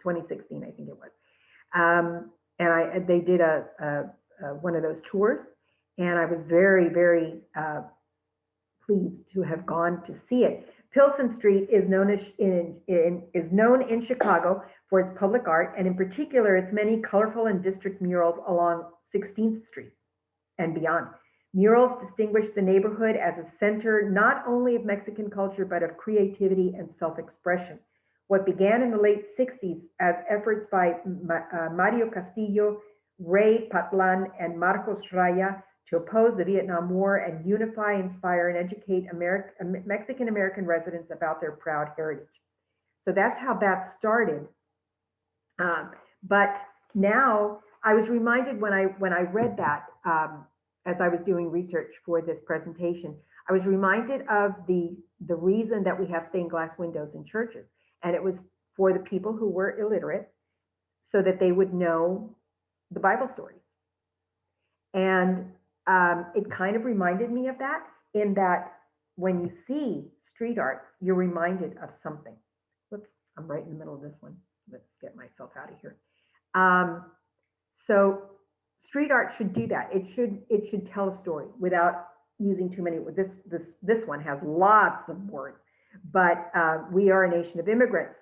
Speaker 1: 2016, I think it was. And they did one of those tours, and I was very, very pleased to have gone to see it. Pilsen Street is known in Chicago for its public art, and in particular, its many colorful and district murals along 16th Street and beyond. Murals distinguish the neighborhood as a center not only of Mexican culture, but of creativity and self-expression. What began in the late 60s as efforts by Mario Castillo, Ray Patlan, and Marcos Raya to oppose the Vietnam War and unify, inspire, and educate Mexican-American residents about their proud heritage. So that's how that started. But now I was reminded when I read that, as I was doing research for this presentation, I was reminded of the reason that we have stained glass windows in churches. And it was for the people who were illiterate so that they would know the Bible stories. And it kind of reminded me of that, in that when you see street art, you're reminded of something. Whoops, I'm right in the middle of this one. Let's get myself out of here. So street art should do that. It should tell a story without using too many words. This one has lots of words, but we are a nation of immigrants.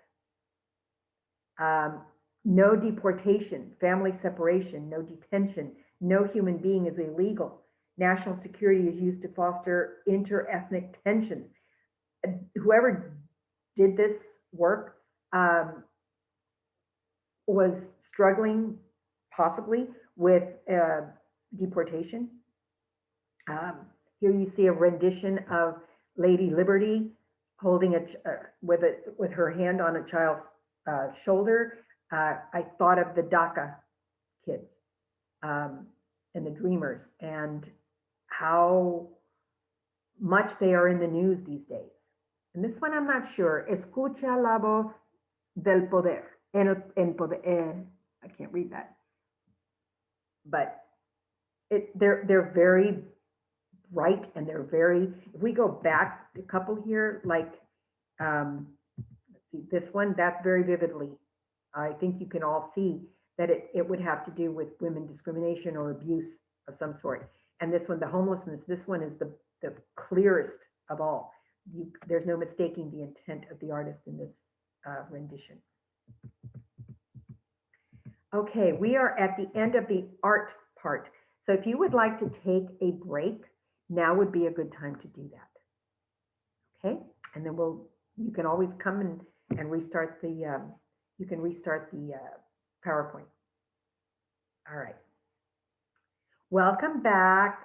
Speaker 1: No deportation, family separation, no detention, no human being is illegal. National security is used to foster inter-ethnic tensions. Whoever did this work was struggling possibly with deportation. Here you see a rendition of Lady Liberty holding with her hand on a child's shoulder. I thought of the DACA kids and the Dreamers, and how much they are in the news these days. And this one I'm not sure. Escucha la voz del poder. I can't read that. But they're very bright, and they're very, if we go back a couple here, like let's see, this one, that's very vividly. I think you can all see that it would have to do with women discrimination or abuse of some sort. And this one, the homelessness, this one is the clearest of all. There's no mistaking the intent of the artist in this rendition. Okay, we are at the end of the art part. So if you would like to take a break, now would be a good time to do that. Okay, and then you can always come and restart the, PowerPoint. All right. Welcome back.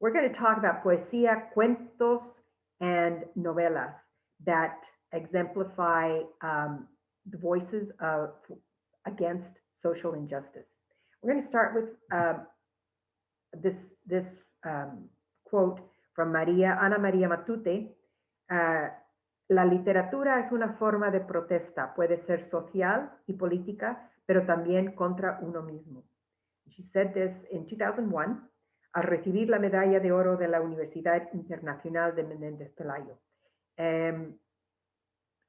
Speaker 1: We're going to talk about poesía, cuentos, and novelas that exemplify the voices against social injustice. We're going to start with this quote from Ana Maria Matute, La literatura es una forma de protesta, puede ser social y política, pero también contra uno mismo. She said this in 2001 al recibir la medalla de oro de la Universidad Internacional de Menéndez Pelayo.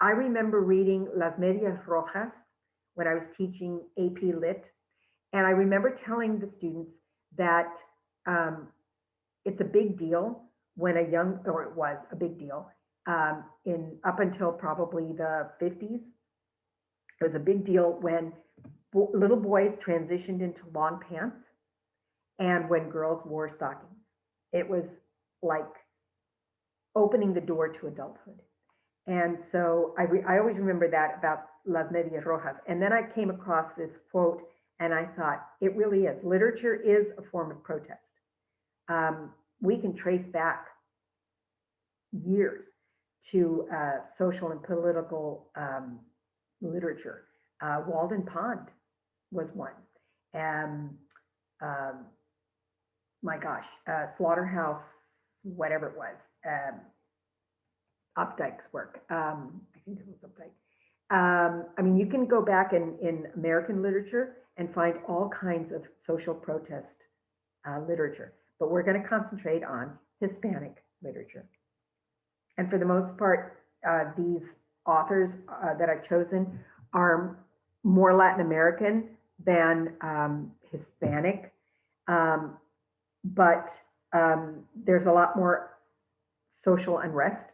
Speaker 1: I remember reading Las Medias Rojas when I was teaching AP Lit, and I remember telling the students that it's a big deal when it was a big deal up until probably the 50s. It was a big deal when little boys transitioned into long pants and when girls wore stockings. It was like opening the door to adulthood. And so I always remember that about Las Medias Rojas. And then I came across this quote and I thought, it really is. Literature is a form of protest. We can trace back years to social and political literature. Walden Pond was one. My gosh, Slaughterhouse, whatever it was, Updike's work. I think it was Updike. I mean, you can go back in American literature and find all kinds of social protest literature, but we're going to concentrate on Hispanic literature. And for the most part, these authors that I've chosen are more Latin American than Hispanic, but there's a lot more social unrest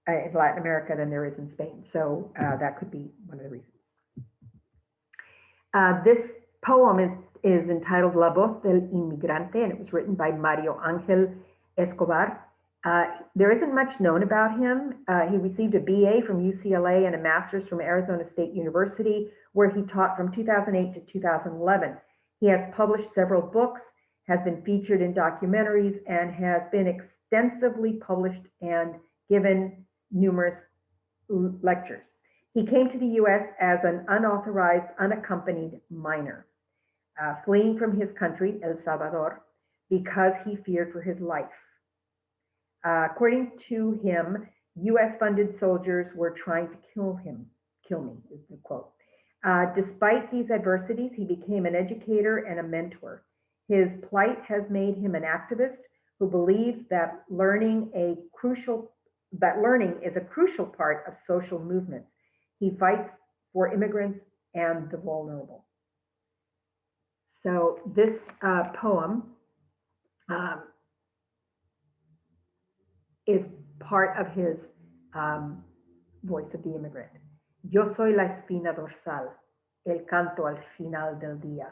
Speaker 1: in Latin America than there is in Spain. So that could be one of the reasons. This poem is entitled La Voz del Inmigrante, and it was written by Mario Ángel Escobar. There isn't much known about him. He received a BA from UCLA and a master's from Arizona State University, where he taught from 2008 to 2011. He has published several books, has been featured in documentaries, and has been extensively published and given numerous lectures. He came to the U.S. as an unauthorized, unaccompanied minor, fleeing from his country, El Salvador, because he feared for his life. According to him, U.S.-funded soldiers were trying to kill me, is the quote. Despite these adversities, he became an educator and a mentor. His plight has made him an activist who believes that learning is a crucial part of social movements. He fights for immigrants and the vulnerable. So this poem is part of his Voice of the Immigrant. Yo soy la espina dorsal, el canto al final del día,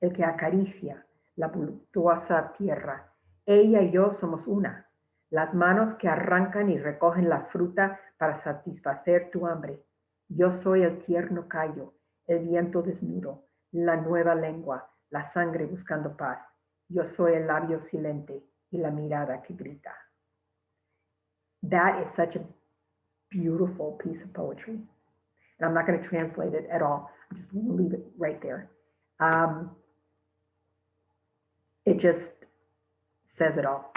Speaker 1: el que acaricia la voluptuosa tierra. Ella y yo somos una, las manos que arrancan y recogen la fruta para satisfacer tu hambre. Yo soy el tierno callo, el viento desnudo, la nueva lengua, la sangre buscando paz. Yo soy el labio silente y la mirada que grita. That is such a beautiful piece of poetry. And I'm not going to translate it at all. I'm just going to leave it right there. It just says it all.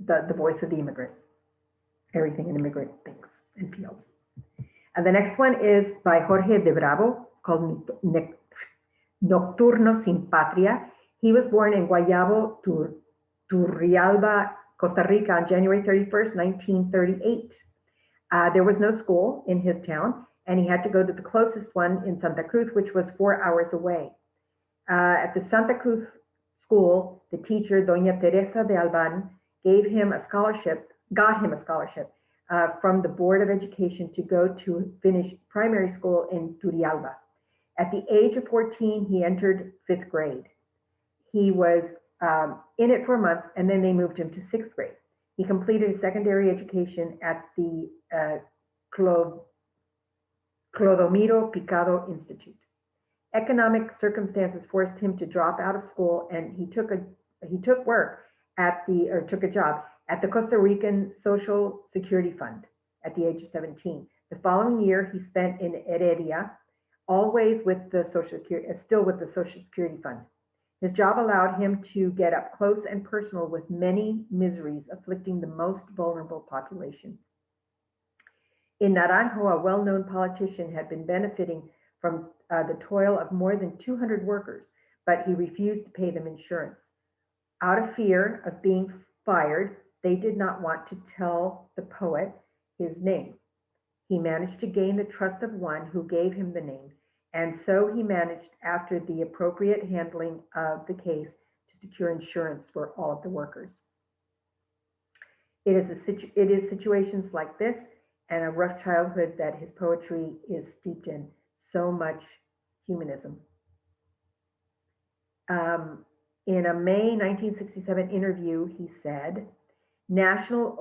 Speaker 1: The voice of the immigrant. Everything an immigrant thinks and feels. And the next one is by Jorge de Bravo, called Nocturno sin Patria. He was born in Guayabo, Turrialba, Costa Rica on January 31st, 1938. There was no school in his town, and he had to go to the closest one in Santa Cruz, which was 4 hours away. At the Santa Cruz school, the teacher, Doña Teresa de Alban, got him a scholarship from the Board of Education to go to finish primary school in Turrialba. At the age of 14, he entered 5th grade. He was in it for a month, and then they moved him to 6th grade. He completed his secondary education at the Clodomiro Picado Institute. Economic circumstances forced him to drop out of school, and he took a job at the Costa Rican Social Security Fund at the age of 17. The following year, he spent in Heredia, always with the still with the Social Security Fund. His job allowed him to get up close and personal with many miseries afflicting the most vulnerable population. In Naranjo, a well-known politician had been benefiting from the toil of more than 200 workers, but he refused to pay them insurance. Out of fear of being fired, they did not want to tell the poet his name. He managed to gain the trust of one who gave him the name, and so he managed, after the appropriate handling of the case, to secure insurance for all of the workers. It is situations like this and a rough childhood that his poetry is steeped in so much humanism. In a May 1967 interview, he said, national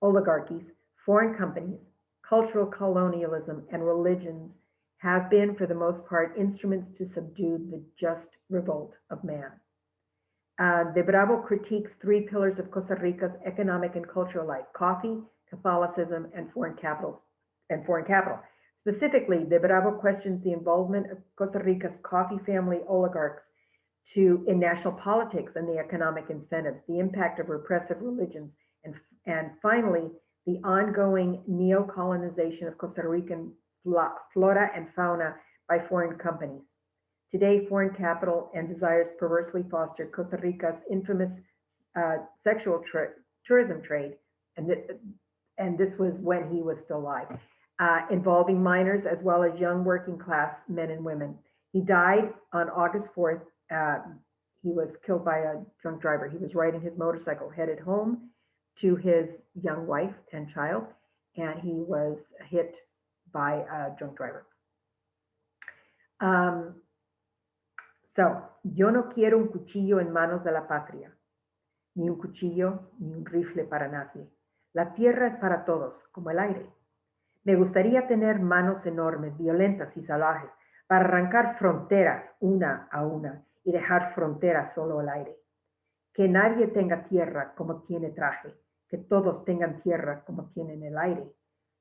Speaker 1: oligarchies, foreign companies, cultural colonialism, and religions have been, for the most part, instruments to subdue the just revolt of man. De Bravo critiques three pillars of Costa Rica's economic and cultural life: coffee, Catholicism, and foreign capital. Specifically, De Bravo questions the involvement of Costa Rica's coffee family oligarchs in national politics and the economic incentives, the impact of repressive religions, and finally, the ongoing neo-colonization of Costa Rican flora and fauna by foreign companies. Today, foreign capital and desires perversely foster Costa Rica's infamous sexual tourism trade, and this was when he was still alive, involving minors as well as young working class men and women. He died on August 4th. He was killed by a drunk driver. He was riding his motorcycle, headed home to his young wife and child, and he was hit by a drunk driver. Yo no quiero un cuchillo en manos de la patria, ni un cuchillo, ni un rifle para nadie. La tierra es para todos, como el aire. Me gustaría tener manos enormes, violentas y salvajes, para arrancar fronteras una a una y dejar fronteras solo al aire. Que nadie tenga tierra como tiene traje, que todos tengan tierra como tienen el aire.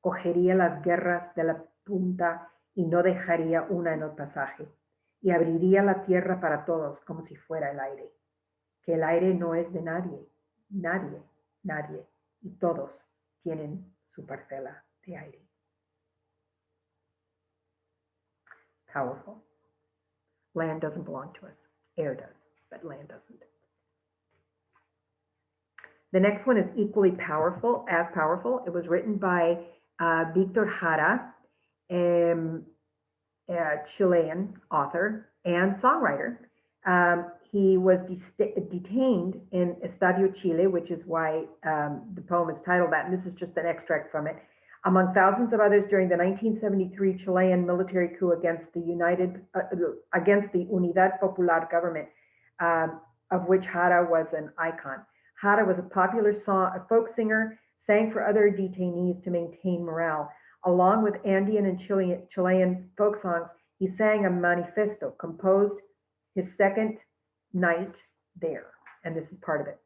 Speaker 1: Cogería las guerras de la punta y no dejaría una en el pasaje. Y abriría la tierra para todos como si fuera el aire. Que el aire no es de nadie, nadie, nadie, y todos tienen su parcela de aire. Powerful. Land doesn't belong to us. Air does, but land doesn't. The next one is equally powerful, as powerful. It was written by Víctor Jara, a Chilean author and songwriter. He was detained in Estadio Chile, which is why the poem is titled that, and this is just an extract from it. Among thousands of others, during the 1973 Chilean military coup against the Unidad Popular government, of which Jara was an icon. Jara was a popular folk singer, sang for other detainees to maintain morale. Along with Andean and Chilean folk songs, he sang a manifesto, composed his second night there, and this is part of it.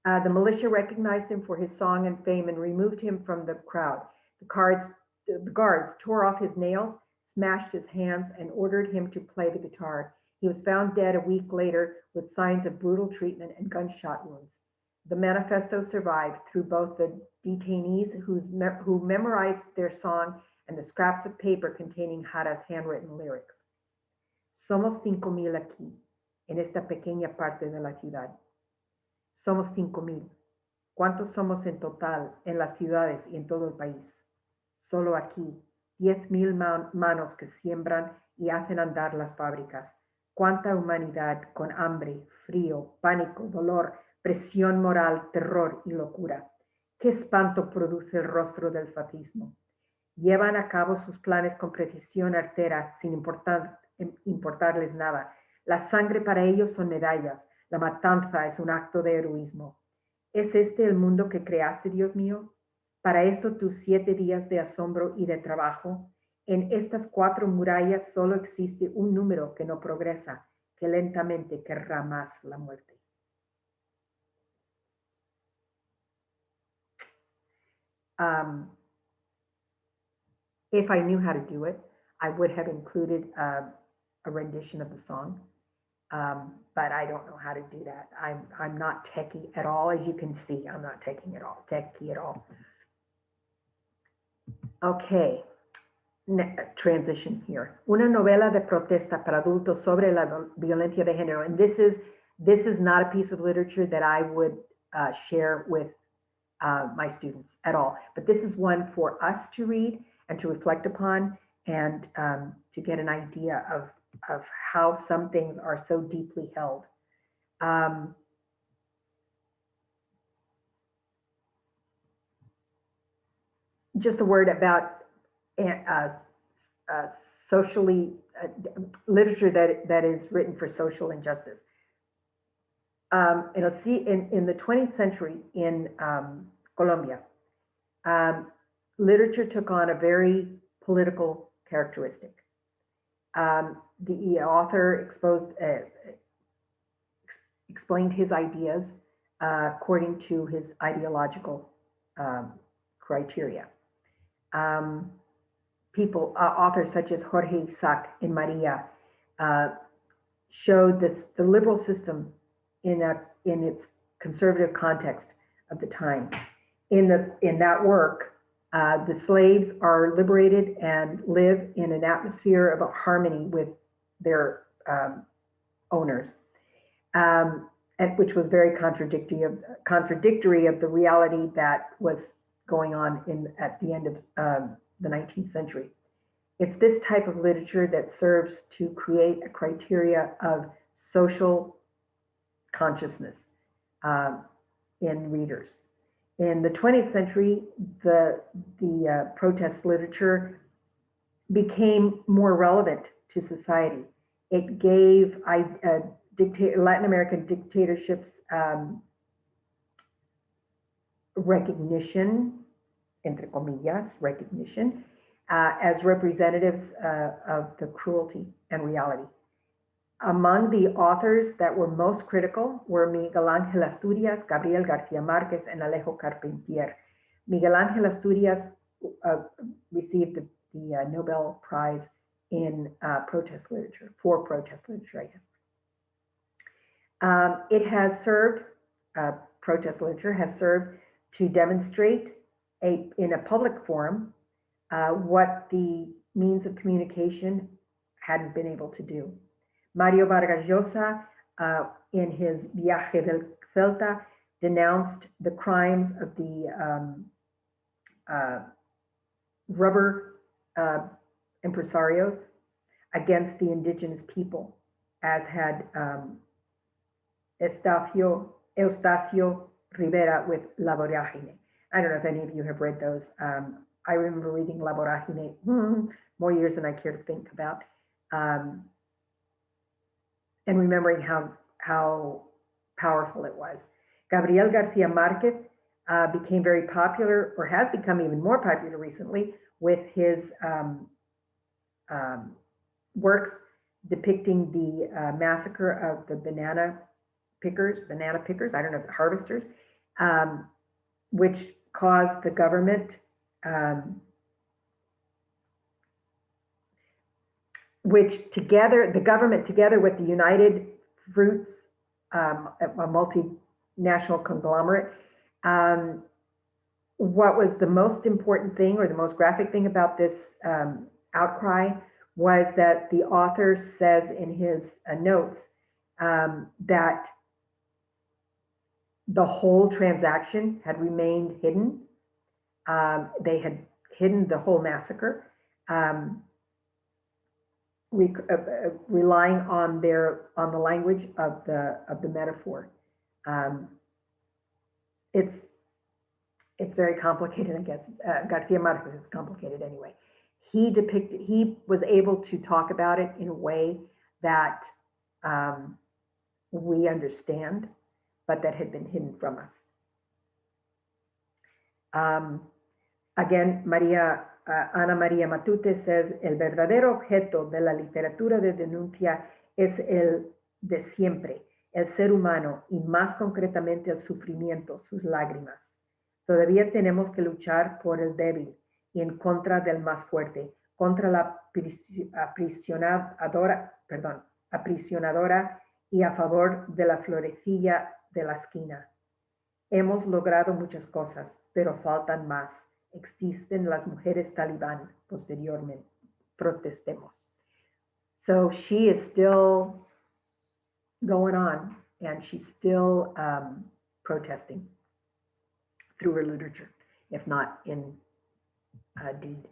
Speaker 1: The militia recognized him for his song and fame and removed him from the crowd. The guards tore off his nails, smashed his hands, and ordered him to play the guitar. He was found dead a week later with signs of brutal treatment and gunshot wounds. The manifesto survived through both the detainees who memorized their song and the scraps of paper containing Jara's handwritten lyrics. Somos 5,000 aquí, en esta pequeña parte de la ciudad. Somos 5,000. ¿Cuántos somos en total en las ciudades y en todo el país? Solo aquí, 10,000 manos que siembran y hacen andar las fábricas. Cuánta humanidad con hambre, frío, pánico, dolor, presión moral, terror y locura. Qué espanto produce el rostro del fascismo. Llevan a cabo sus planes con precisión artera, sin importarles nada. La sangre para ellos son medallas. La matanza es un acto de heroísmo. ¿Es este el mundo que creaste, Dios mío? Para esto tus 7 días de asombro y de trabajo. En estas 4 murallas solo existe un número que no progresa, que lentamente querrá más la muerte. If I knew how to do it, I would have included a rendition of the song, but I don't know how to do that. I'm not techie at all, as you can see. I'm not techie at all. Okay, transition here. Una novela de protesta para adultos sobre la violencia de género. And this is not a piece of literature that I would share with my students at all. But this is one for us to read and to reflect upon and to get an idea of how some things are so deeply held. Just a word about socially literature that is written for social injustice. And let's see, in the 20th century in Colombia, literature took on a very political characteristic. The author explained his ideas according to his ideological criteria. Authors such as Jorge Isaac and Maria showed the liberal system in its conservative context of the time. In that work, the slaves are liberated and live in an atmosphere of harmony with their owners, and which was very contradictory of the reality that was going on at the end of the 19th century. It's this type of literature that serves to create a criteria of social consciousness in readers. In the 20th century, the protest literature became more relevant to society. It gave Latin American dictatorships recognition, entre comillas, recognition, as representatives of the cruelty and reality. Among the authors that were most critical were Miguel Ángel Asturias, Gabriel García Márquez, and Alejo Carpentier. Miguel Ángel Asturias received the Nobel Prize in protest literature, for protest literature, I guess. It has served, protest literature has served to demonstrate in a public forum what the means of communication hadn't been able to do. Mario Vargas Llosa, in his Viaje del Celta, denounced the crimes of the rubber impresarios against the indigenous people, as had Eustacio Rivera with La Voragine. I don't know if any of you have read those. I remember reading La Voragine more years than I care to think about, and remembering how powerful it was. Gabriel García Márquez became very popular, or has become even more popular recently, with his works depicting the massacre of the banana pickers, I don't know, harvesters, which caused the government the government together with the United Fruits, a multinational conglomerate, what was the most important thing, or the most graphic thing about this outcry, was that the author says in his notes that the whole transaction had remained hidden. They had hidden the whole massacre, relying on the language of the metaphor. It's very complicated, I guess. Garcia Marquez is complicated anyway. He was able to talk about it in a way that we understand, but that had been hidden from us. Again, Ana María Matute says, el verdadero objeto de la literatura de denuncia es el de siempre, el ser humano, y más concretamente el sufrimiento, sus lágrimas. Todavía tenemos que luchar por el débil y en contra del más fuerte, contra la aprisionadora y a favor de la florecilla de la esquina. Hemos logrado muchas cosas, pero faltan más. Existen las mujeres talibán posteriormente. Protestemos. So she is still going on, and she's still protesting through her literature, if not in deed.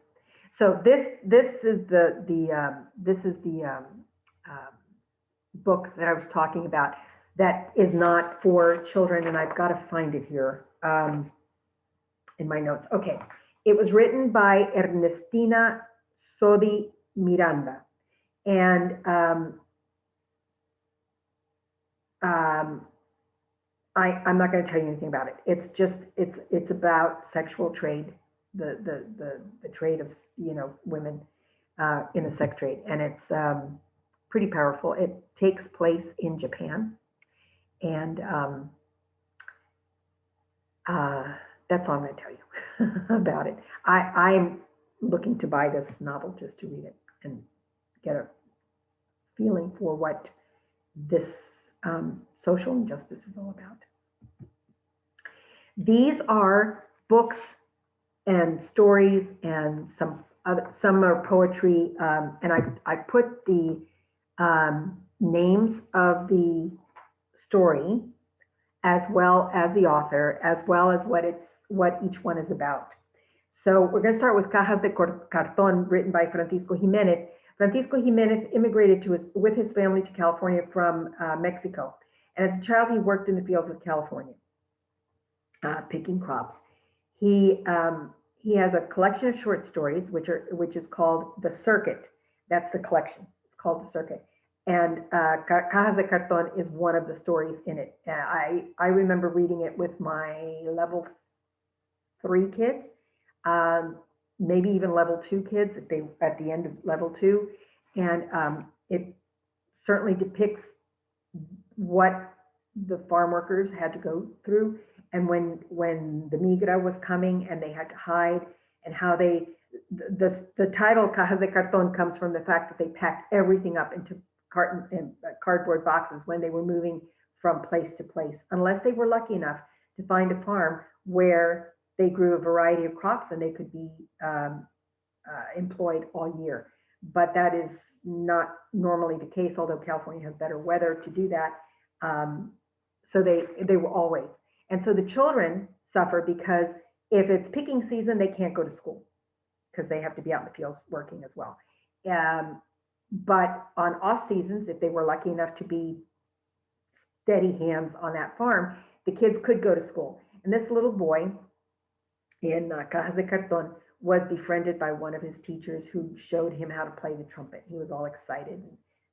Speaker 1: So this is the book that I was talking about that is not for children, and I've got to find it here in my notes. Okay, it was written by Ernestina Sodi Miranda, and I'm not going to tell you anything about it. It's just it's about sexual trade, the trade of women in the sex trade, and it's pretty powerful. It takes place in Japan, and that's all I'm going to tell you about it. I'm looking to buy this novel just to read it and get a feeling for what this social injustice is all about. These are books and stories, and some are poetry, and I put the names of the story as well as the author, as well as what each one is about. So we're going to start with Cajas de Cartón, written by Francisco Jimenez. Francisco Jimenez immigrated with his family to California from Mexico. And as a child, he worked in the fields of California, picking crops. He has a collection of short stories, which is called The Circuit. That's the collection. It's called The Circuit. And Cajas de Cartón is one of the stories in it. I remember reading it with my level 3 kids, maybe even level 2 kids at the end of level 2. And it certainly depicts what the farm workers had to go through, and when the migra was coming and they had to hide, and how the title Cajas de Cartón comes from the fact that they packed everything up into cardboard boxes when they were moving from place to place, unless they were lucky enough to find a farm where they grew a variety of crops and they could be employed all year. But that is not normally the case, although California has better weather to do that. So they were always. And so the children suffer because if it's picking season, they can't go to school because they have to be out in the fields working as well. But on off seasons, if they were lucky enough to be steady hands on that farm, the kids could go to school. And this little boy in Cajas de Cartón was befriended by one of his teachers who showed him how to play the trumpet. He was all excited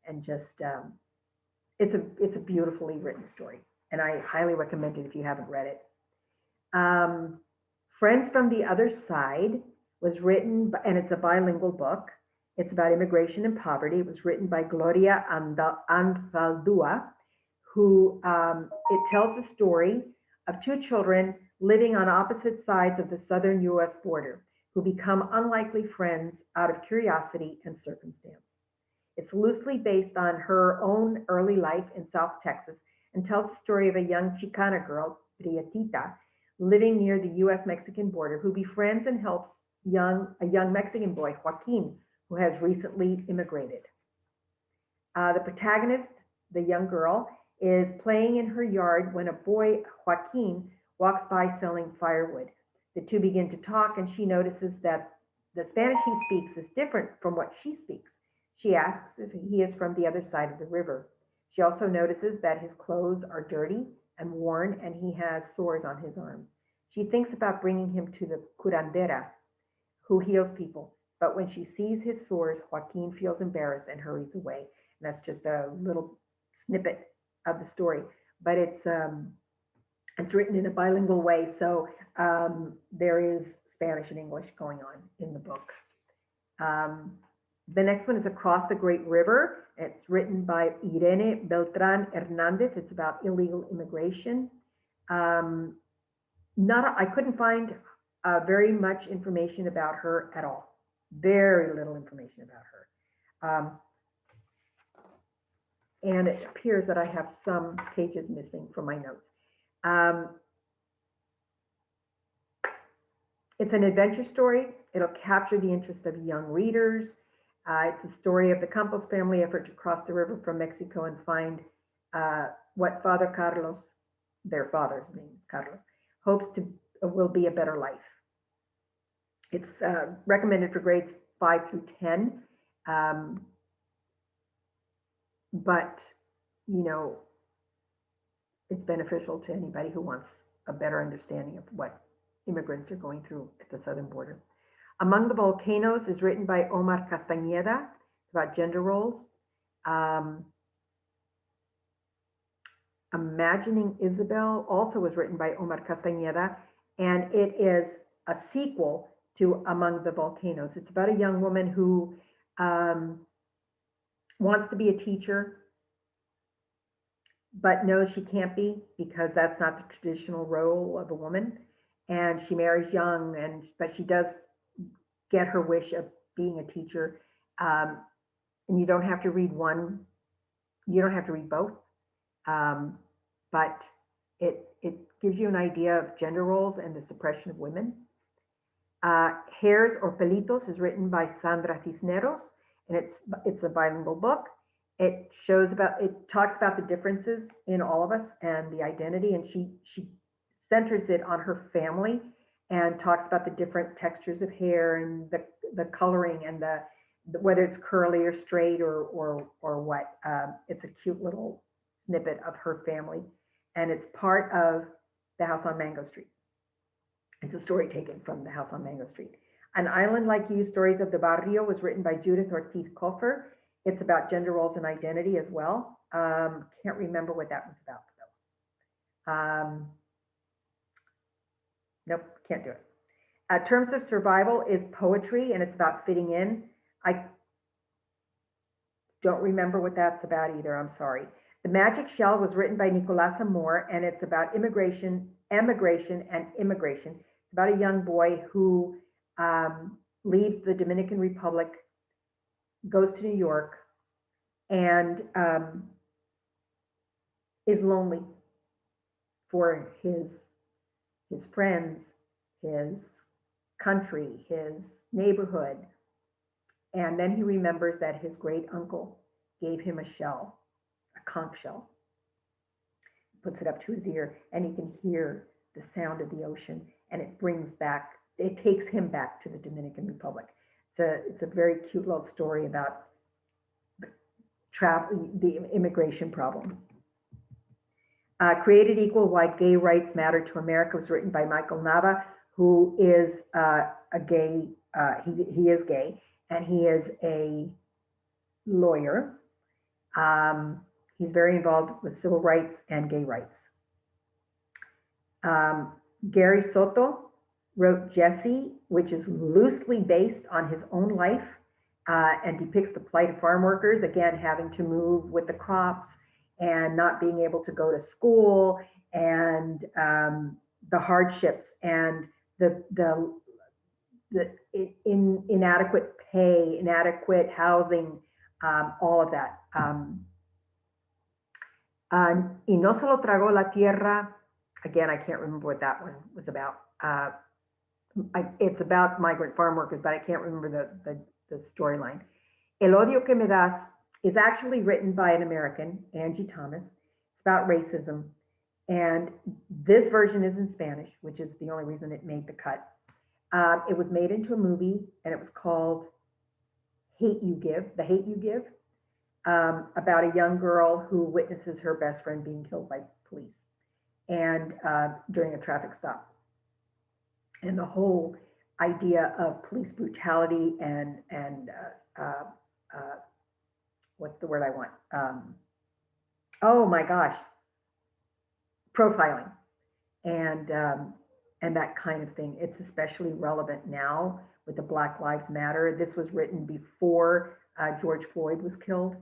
Speaker 1: and just, it's a beautifully written story. And I highly recommend it if you haven't read it. Friends from the Other Side was written, and it's a bilingual book. It's about immigration and poverty. It was written by Gloria Anzaldúa, who it tells the story of 2 children living on opposite sides of the southern U.S. border who become unlikely friends out of curiosity and circumstance. It's loosely based on her own early life in South Texas and tells the story of a young Chicana girl, Prietita, living near the U.S.-Mexican border who befriends and helps a young Mexican boy, Joaquin, who has recently immigrated. The protagonist, the young girl, is playing in her yard when a boy, Joaquin, walks by selling firewood. The two begin to talk, and she notices that the Spanish he speaks is different from what she speaks. She asks if he is from the other side of the river. She also notices that his clothes are dirty and worn, and he has sores on his arms. She thinks about bringing him to the curandera, who heals people. But when she sees his sores, Joaquin feels embarrassed and hurries away. And that's just a little snippet of the story. But it's written in a bilingual way, so there is Spanish and English going on in the book. The next one is Across the Great River. It's written by Irene Beltran Hernandez. It's about illegal immigration. I couldn't find very much information about her at all. Very little information about her. And it appears that I have some pages missing from my notes. It's an adventure story. It'll capture the interest of young readers. It's a story of the Campos family effort to cross the river from Mexico and find what Father Carlos, their father's name, Carlos, hopes to will be a better life. It's recommended for grades 5 through 10, but you know, it's beneficial to anybody who wants a better understanding of what immigrants are going through at the southern border. Among the Volcanoes is written by Omar Castañeda. It's about gender roles. Imagining Isabel also was written by Omar Castañeda, and it is a sequel to Among the Volcanoes. It's about a young woman who wants to be a teacher, but knows she can't be because that's not the traditional role of a woman. And she marries young, but she does get her wish of being a teacher. And you don't have to read one, you don't have to read both. But it gives you an idea of gender roles and the suppression of women. Hairs or Pelitos is written by Sandra Cisneros, and it's a bilingual book. It talks about the differences in all of us and the identity, and she centers it on her family and talks about the different textures of hair and the coloring and whether it's curly or straight or what. It's a cute little snippet of her family, and it's part of The House on Mango Street. It's a story taken from The House on Mango Street. An Island Like You, Stories of the Barrio was written by Judith Ortiz Coffer. It's about gender roles and identity as well. Can't remember what that was about though. Nope, can't do it. Terms of Survival is poetry, and it's about fitting in. I don't remember what that's about either, I'm sorry. The Magic Shell was written by Nicolas Amor, and it's about emigration, and immigration. It's about a young boy who leaves the Dominican Republic, goes to New York, and is lonely for his friends, his country, his neighborhood. And then he remembers that his great uncle gave him a shell, a conch shell. He puts it up to his ear, and he can hear the sound of the ocean, and it takes him back to the Dominican Republic. It's a very cute little story about the immigration problem. Created Equal, Why Gay Rights Matter to America was written by Michael Nava, who is a gay, he is gay, and he is a lawyer. He's very involved with civil rights and gay rights. Gary Soto wrote Jesse, which is loosely based on his own life and depicts the plight of farm workers, again, having to move with the crops and not being able to go to school, and the hardships and the inadequate pay, inadequate housing, all of that. Y no se lo tragó la tierra. Again, I can't remember what that one was about. It's about migrant farm workers, but I can't remember the storyline. El Odio Que Me Das is actually written by an American, Angie Thomas. It's about racism. And this version is in Spanish, which is the only reason it made the cut. It was made into a movie, and it was called Hate You Give, The Hate You Give, about a young girl who witnesses her best friend being killed by police and during a traffic stop. And the whole idea of police brutality and what's the word I want? Oh my gosh, profiling and that kind of thing. It's especially relevant now with the Black Lives Matter. This was written before George Floyd was killed,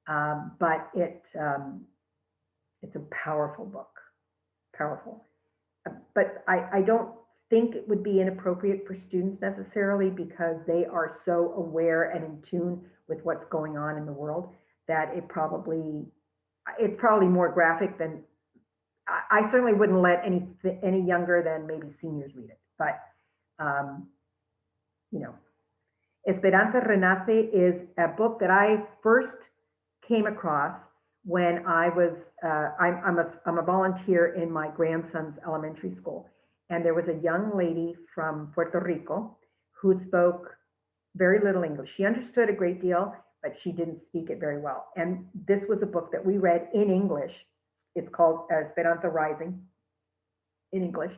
Speaker 1: but it's a powerful book, powerful. But I don't think it would be inappropriate for students necessarily, because they are so aware and in tune with what's going on in the world that it's probably more graphic than, I certainly wouldn't let any younger than maybe seniors read it, but you know, Esperanza Renace is a book that I first came across when I was, I'm a volunteer in my grandson's elementary school. And there was a young lady from Puerto Rico who spoke very little English. She understood a great deal, but she didn't speak it very well. And this was a book that we read in English. It's called Esperanza Rising in English.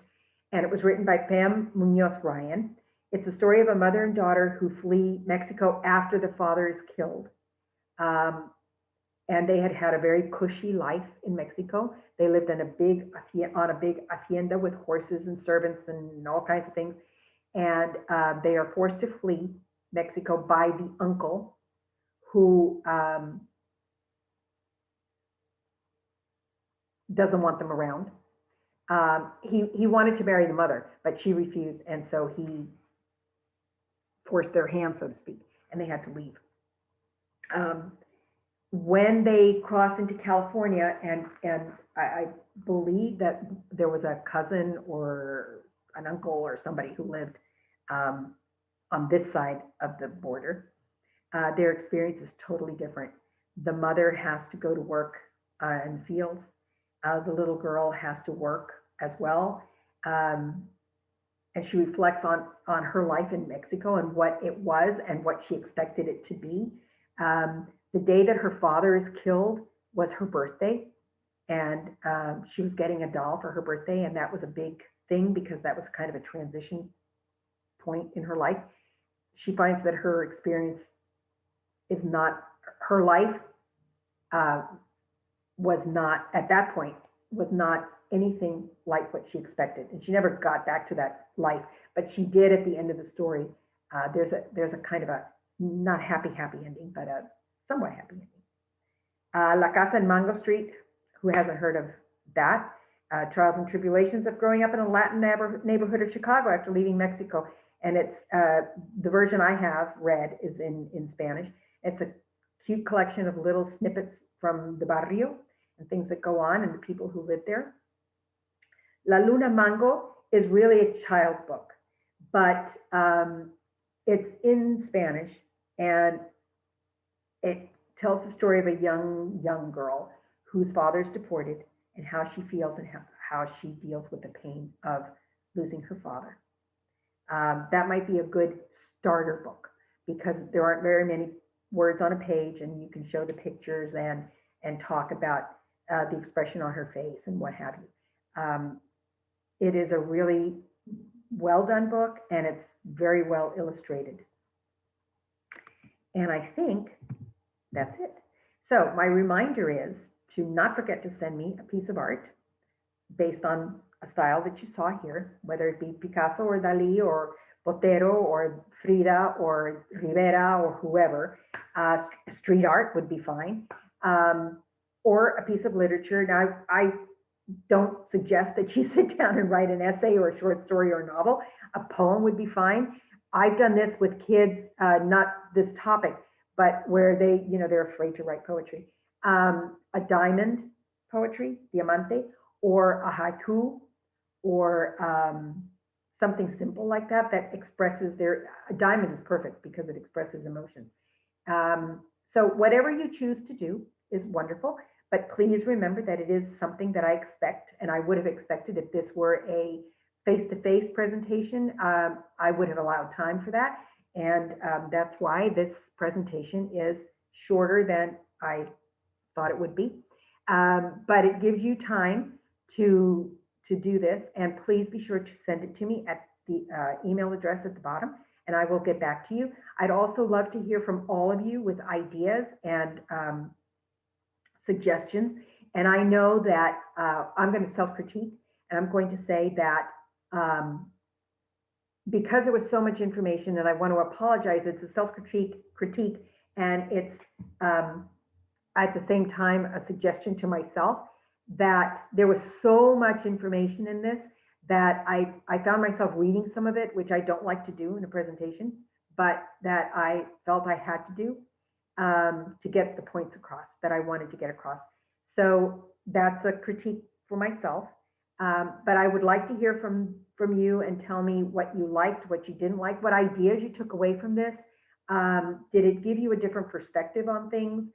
Speaker 1: And it was written by Pam Munoz Ryan. It's a story of a mother and daughter who flee Mexico after the father is killed. And they had had a very cushy life in Mexico. They lived on a big hacienda with horses and servants and all kinds of things. And they are forced to flee Mexico by the uncle who doesn't want them around. He wanted to marry the mother, but she refused, and so he forced their hand, so to speak, and they had to leave. When they crossed into California, and I believe that there was a cousin or an uncle or somebody who lived on this side of the border, their experience is totally different. The mother has to go to work in the fields. The little girl has to work as well. And she reflects on her life in Mexico and what it was and what she expected it to be. The day that her father is killed was her birthday, and she was getting a doll for her birthday, and that was a big thing because that was kind of a transition point in her life. She finds that her experience is not, her life was not, at that point, was not anything like what she expected, and she never got back to that life, but she did at the end of the story. There's a kind of a not happy ending, but a somewhat happy ending. La Casa en Mango Street, who hasn't heard of that? Trials and Tribulations of Growing Up in a Latin Neighborhood of Chicago after leaving Mexico. And it's the version I have read is in Spanish. It's a cute collection of little snippets from the barrio and things that go on and the people who live there. La Luna Mango is really a child's book, but it's in Spanish, and it tells the story of a young girl whose father is deported and how she feels and how she deals with the pain of losing her father. That might be a good starter book because there aren't very many words on a page, and you can show the pictures and talk about the expression on her face and what have you. It is a really well done book, and it's very well illustrated. And I think that's it. So my reminder is to not forget to send me a piece of art based on a style that you saw here, whether it be Picasso or Dali or Botero or Frida or Rivera or whoever. Street art would be fine. Or a piece of literature. Now, I don't suggest that you sit down and write an essay or a short story or a novel. A poem would be fine. I've done this with kids, not this topic, but where they're afraid to write poetry. A diamond poetry, diamante, or a haiku, or something simple like that expresses a diamond is perfect because it expresses emotion. So whatever you choose to do is wonderful, but please remember that it is something that I expect, and I would have expected if this were a face-to-face presentation. I would have allowed time for that, and that's why this presentation is shorter than I thought it would be. But it gives you time to do this, and please be sure to send it to me at the email address at the bottom, and I will get back to you. I'd also love to hear from all of you with ideas and suggestions. And I know that I'm going to self-critique, and I'm going to say that because there was so much information, and I want to apologize, it's a self-critique, and it's at the same time a suggestion to myself that there was so much information in this that I found myself reading some of it, which I don't like to do in a presentation, but that I felt I had to do to get the points across that I wanted to get across. So that's a critique for myself. But I would like to hear from from you and tell me what you liked, what you didn't like, what ideas you took away from this. Did it give you a different perspective on things?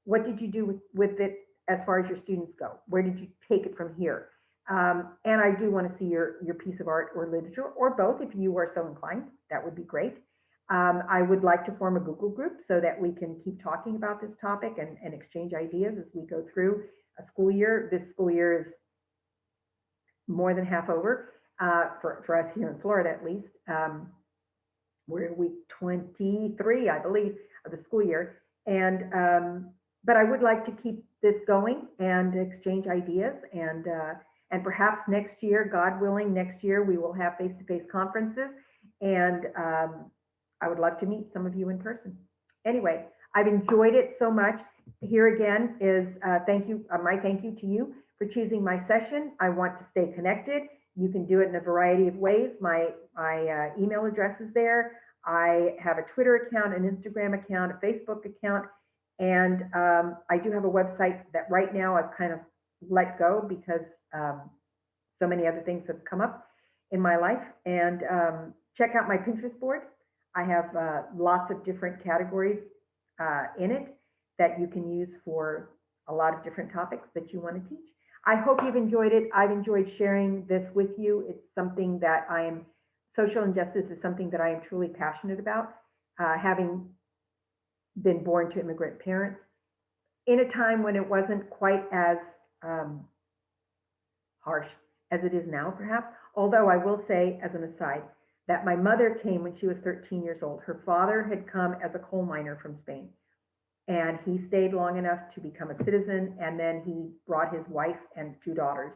Speaker 1: What did you do with it as far as your students go? Where did you take it from here? And I do want to see your piece of art or literature, or both if you are so inclined. That would be great. I would like to form a Google group so that we can keep talking about this topic and exchange ideas as we go through a school year. This school year is more than half over for us here in Florida, at least. We're in week 23, I believe, of the school year. And but I would like to keep this going and exchange ideas. And perhaps next year, God willing, next year we will have face-to-face conferences. And I would love to meet some of you in person. Anyway, I've enjoyed it so much. Here again is my thank you to you for choosing my session. I want to stay connected. You can do it in a variety of ways. My email address is there. I have a Twitter account, an Instagram account, a Facebook account, and I do have a website that right now I've kind of let go because so many other things have come up in my life. And check out my Pinterest board. I have lots of different categories in it that you can use for a lot of different topics that you want to teach. I hope you've enjoyed it. I've enjoyed sharing this with you. It's something that social injustice is something that I am truly passionate about, having been born to immigrant parents in a time when it wasn't quite as harsh as it is now, perhaps. Although I will say, as an aside, that my mother came when she was 13 years old. Her father had come as a coal miner from Spain, and he stayed long enough to become a citizen, and then he brought his wife and 2 daughters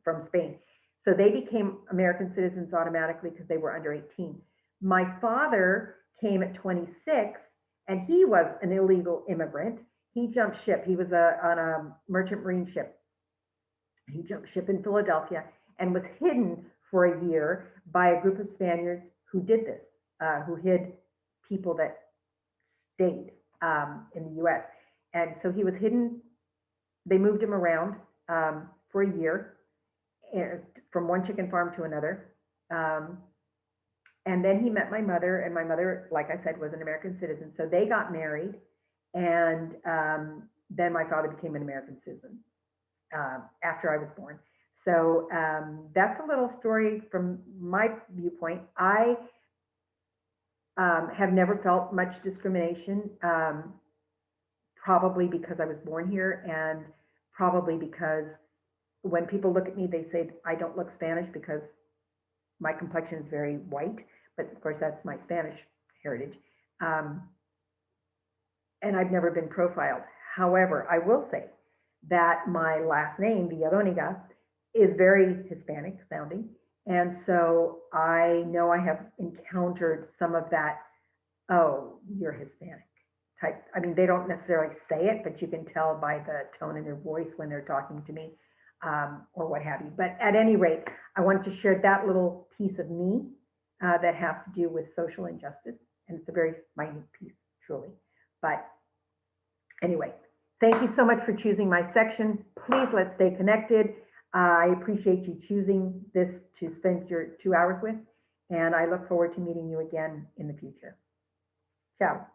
Speaker 1: from Spain. So they became American citizens automatically because they were under 18. My father came at 26, and he was an illegal immigrant. He jumped ship. He was on a merchant marine ship. He jumped ship in Philadelphia and was hidden for a year by a group of Spaniards who did this, who hid people that stayed in the U.S. And so he was hidden. They moved him around for a year from one chicken farm to another. And then he met my mother, and my mother, like I said, was an American citizen. So they got married, and then my father became an American citizen after I was born. So that's a little story from my viewpoint. I have never felt much discrimination, probably because I was born here, and probably because when people look at me, they say I don't look Spanish because my complexion is very white, but of course that's my Spanish heritage. And I've never been profiled. However, I will say that my last name, Villaroniga, is very Hispanic sounding. And so I know I have encountered some of that, oh, you're Hispanic type. I mean, they don't necessarily say it, but you can tell by the tone in their voice when they're talking to me, or what have you. But at any rate, I wanted to share that little piece of me that has to do with social injustice. And it's a very minute piece, truly. But anyway, thank you so much for choosing my section. Please, let's stay connected. I appreciate you choosing this to spend your 2 hours with, and I look forward to meeting you again in the future. Ciao.